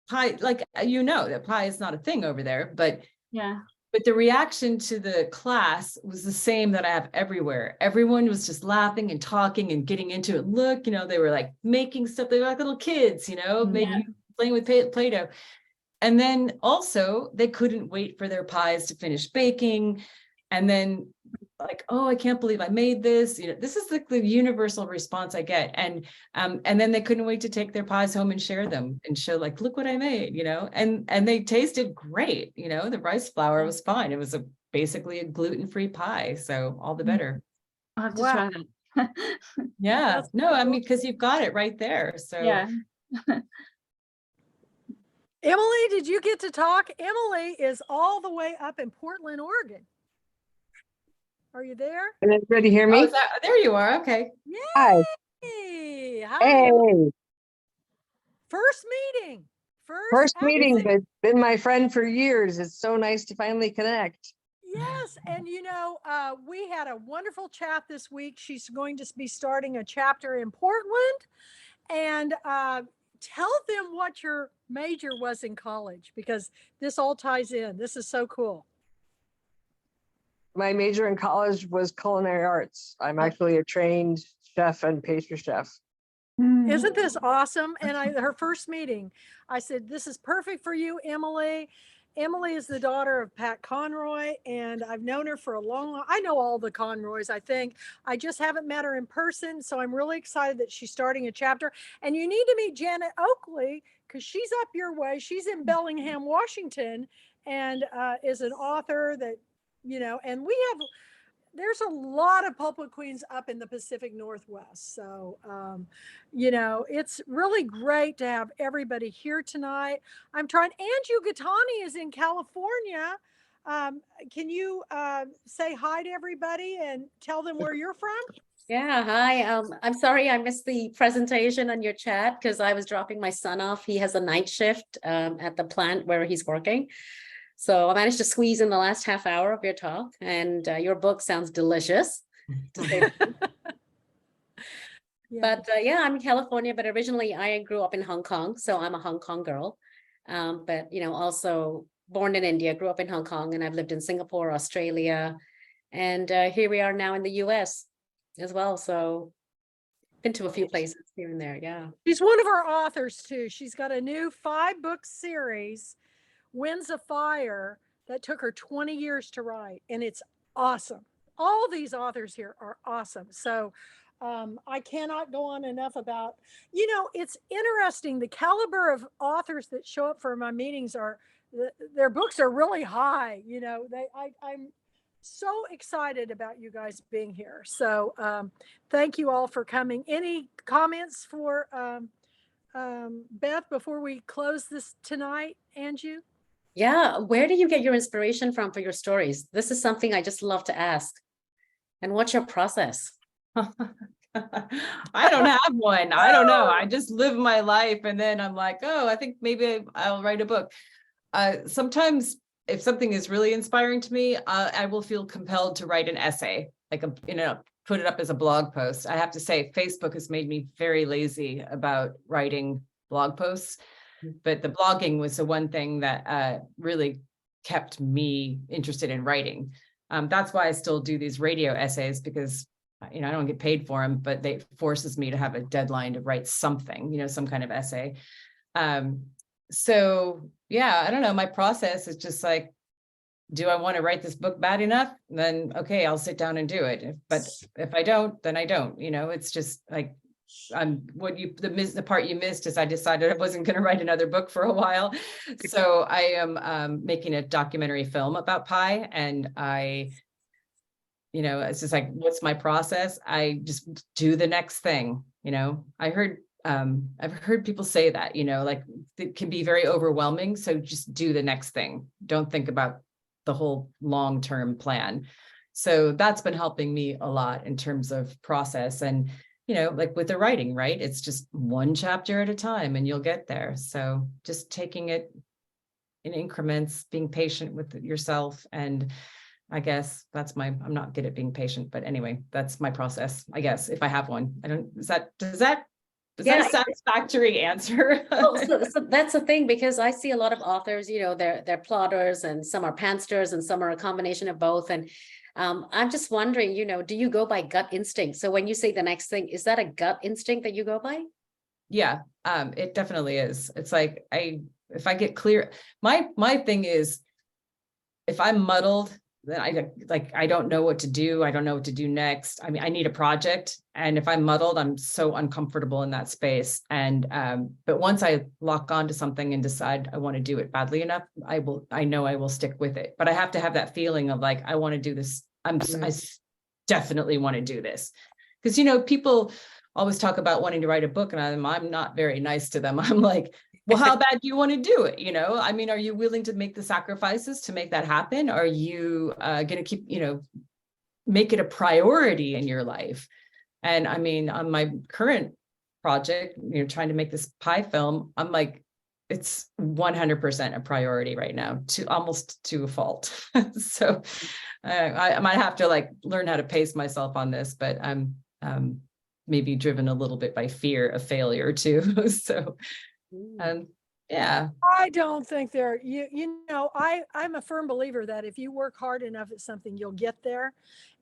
pie, like that pie is not a thing over there, but Yeah. the reaction to the class was the same that I have everywhere. Everyone was just laughing and talking and getting into it. Look, they were like making stuff. They were like little kids, playing with Play-Doh. And then also they couldn't wait for their pies to finish baking. And then like, oh, I can't believe I made this. This is the universal response I get. And then they couldn't wait to take their pies home and share them and show like, look what I made, and they tasted great. The rice flour was fine. It was basically a gluten-free pie. So all the better. I'll have to Wow. try that. Yeah, That's no, I cool. mean, because you've got it right there. So Yeah. Emily, did you get to talk? Emily is all the way up in Portland, Oregon. Are you there? Can everybody hear oh, me? there you are. Okay. Hi. Yay! Hi. Hey, Emily. First meeting. first meeting, ever. but been my friend for years. It's so nice to finally connect. Yes, and we had a wonderful chat this week. She's going to be starting a chapter in Portland, and tell them what your major was in college, because this all ties in. This is so cool. My major in college was culinary arts. I'm actually a trained chef and pastry chef. Isn't this awesome? And her first meeting, I said, this is perfect for you, Emily. Emily is the daughter of Pat Conroy, and I've known her for a long. I know all the Conroys, I think. I just haven't met her in person, so I'm really excited that she's starting a chapter. And you need to meet Janet Oakley, because she's up your way. She's in Bellingham, Washington, and is an author that, and there's a lot of pulpwood queens up in the Pacific Northwest. So, it's really great to have everybody here tonight. I'm trying. Anju Gattani is in California. Can you say hi to everybody and tell them where you're from? Yeah, hi. I'm sorry I missed the presentation on your chat because I was dropping my son off. He has a night shift at the plant where he's working. So I managed to squeeze in the last half hour of your talk, and your book sounds delicious. Yeah. But yeah, I'm in California, but originally I grew up in Hong Kong. So I'm a Hong Kong girl, but also born in India, grew up in Hong Kong, and I've lived in Singapore, Australia, and here we are now in the US as well. So been to a few places here and there. Yeah. She's one of our authors too. She's got a new 5-book series, Winds of Fire, that took her 20 years to write, and it's awesome. All these authors here are awesome. So I cannot go on enough about, it's interesting. The caliber of authors that show up for my meetings their books are really high. I'm so excited about you guys being here. So thank you all for coming. Any comments for Beth before we close this tonight, Anju? Yeah. Where do you get your inspiration from for your stories? This is something I just love to ask. And what's your process? I don't have one. I don't know. I just live my life, and then I'm like, oh, I think maybe I'll write a book. Sometimes if something is really inspiring to me, I will feel compelled to write an essay, like put it up as a blog post. I have to say, Facebook has made me very lazy about writing blog posts, but the blogging was the one thing that really kept me interested in writing. That's why I still do these radio essays, because I don't get paid for them, but they forces me to have a deadline to write something, some kind of essay. So yeah, I don't know. My process is just like, do I want to write this book bad enough? Then okay, I'll sit down and do it. But if I don't, then I don't. It's just like, the part you missed is I decided I wasn't going to write another book for a while. So I am making a documentary film about pie, and it's just like, what's my process? I just do the next thing. I heard I've heard people say that, like it can be very overwhelming. So just do the next thing. Don't think about the whole long-term plan. So that's been helping me a lot in terms of process. And, like with the writing, right? It's just one chapter at a time and you'll get there. So just taking it in increments, being patient with yourself. And I guess I'm not good at being patient, but anyway, that's my process, I guess, if I have one. Is that a satisfactory answer? Well, so that's the thing, because I see a lot of authors, they're plotters, and some are pantsters, and some are a combination of both. And I'm just wondering, do you go by gut instinct? So when you say the next thing, is that a gut instinct that you go by? Yeah, it definitely is. It's like if I get clear, my thing is, if I'm muddled, then I don't know what to do. I don't know what to do next. I mean, I need a project. And if I'm muddled, I'm so uncomfortable in that space. And but once I lock onto something and decide I want to do it badly enough, I know I will stick with it. But I have to have that feeling of like, I want to do this. I definitely want to do this. Because people always talk about wanting to write a book, and I'm not very nice to them. I'm like, well, how bad do you want to do it? I mean, are you willing to make the sacrifices to make that happen? Are you going to keep, make it a priority in your life? And I mean, on my current project, trying to make this pie film, I'm like, it's 100% a priority right now, almost to a fault. So I might have to like learn how to pace myself on this, but I'm maybe driven a little bit by fear of failure too. So yeah. I don't think I'm a firm believer that if you work hard enough at something, you'll get there.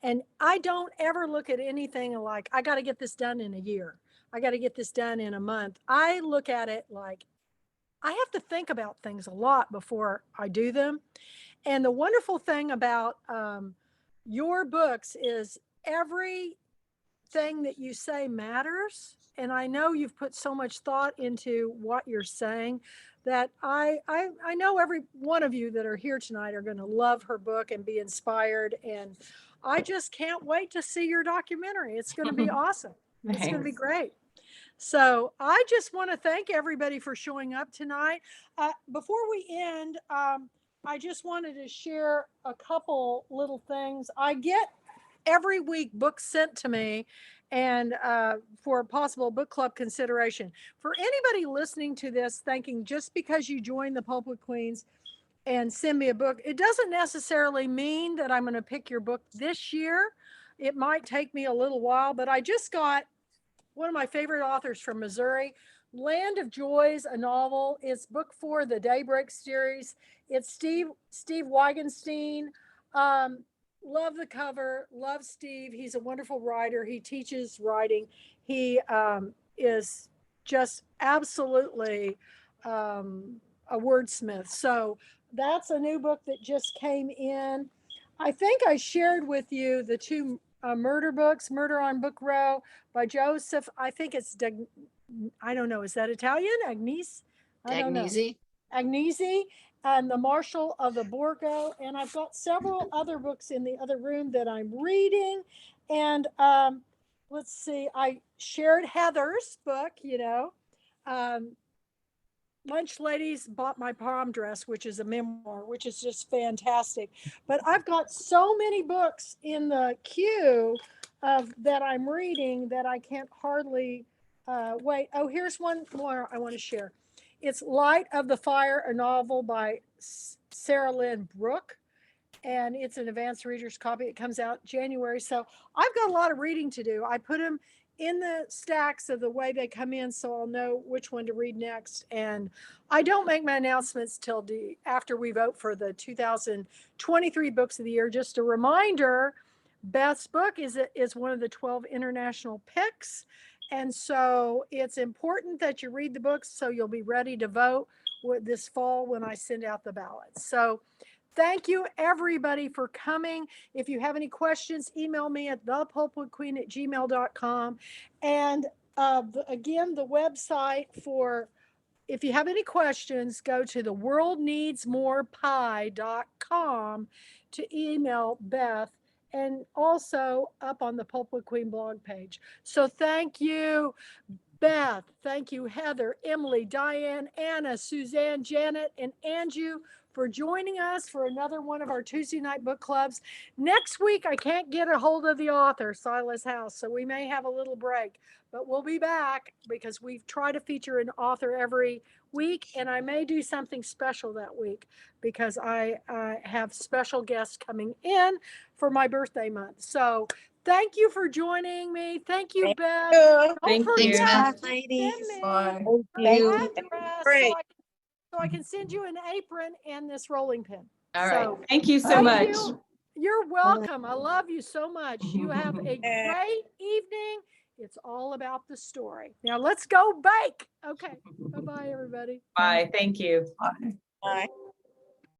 And I don't ever look at anything like, I got to get this done in a year. I got to get this done in a month. I look at it like I have to think about things a lot before I do them. And the wonderful thing about your books is everything that you say matters. And I know you've put so much thought into what you're saying that I know every one of you that are here tonight are going to love her book and be inspired. And I just can't wait to see your documentary. It's going to be awesome. It's going to be great. So I just want to thank everybody for showing up tonight. Before we end, I just wanted to share a couple little things. I get every week books sent to me, and for possible book club consideration. For anybody listening to this thinking just because you join the Pulpwood Queens and send me a book, it doesn't necessarily mean that I'm going to pick your book this year. It might take me a little while, but I just got one of my favorite authors from Missouri, Land of Joys, a novel. It's book 4, the Daybreak series. It's Steve Wigenstein. Love the cover, love Steve. He's a wonderful writer. He teaches writing. He is just absolutely a wordsmith. So that's a new book that just came in. I think I shared with you the 2 murder books, Murder on Book Row by Joseph. I think it's, I don't know. Is that Italian? Agnese? I don't know. Agnese. And The Marshal of the Borgo. And I've got several other books in the other room that I'm reading. And let's see, I shared Heather's book, Lunch Ladies Bought My Prom Dress, which is a memoir, which is just fantastic. But I've got so many books in the queue that I'm reading that I can't hardly wait. Oh, here's one more I want to share. It's Light of the Fire, a novel by Sarah Lynn Brooke, and it's an advanced reader's copy. It comes out January. So I've got a lot of reading to do. I put them in the stacks of the way they come in, so I'll know which one to read next. And I don't make my announcements till after we vote for the 2023 books of the year. Just a reminder, Beth's book is one of the 12 international picks. And so it's important that you read the books so you'll be ready to vote this fall when I send out the ballots. So thank you everybody for coming. If you have any questions, email me at thepulpwoodqueen@gmail.com. And again, the website if you have any questions, go to theworldneedsmorepie.com to email Beth, and also up on the Pulpwood Queen blog page. So thank you. Beth, thank you, Heather, Emily, Diane, Anna, Suzanne, Janet, and Anju for joining us for another one of our Tuesday night book clubs. Next week, I can't get a hold of the author, Silas House, so we may have a little break, but we'll be back because we try to feature an author every week, and I may do something special that week because I have special guests coming in for my birthday month. So thank you for joining me. Thank you, Beth. Don't Thank you. Thanks, forget Beth. to send Ladies. me Bye. Thank your you. address Great. so I can send you an apron and this rolling pin. All right. So, Thank you so thank much. you. You're welcome. I love you so much. You have a great evening. It's all about the story. Now let's go bake. Okay. Bye-bye, everybody. Bye. Thank you. Bye.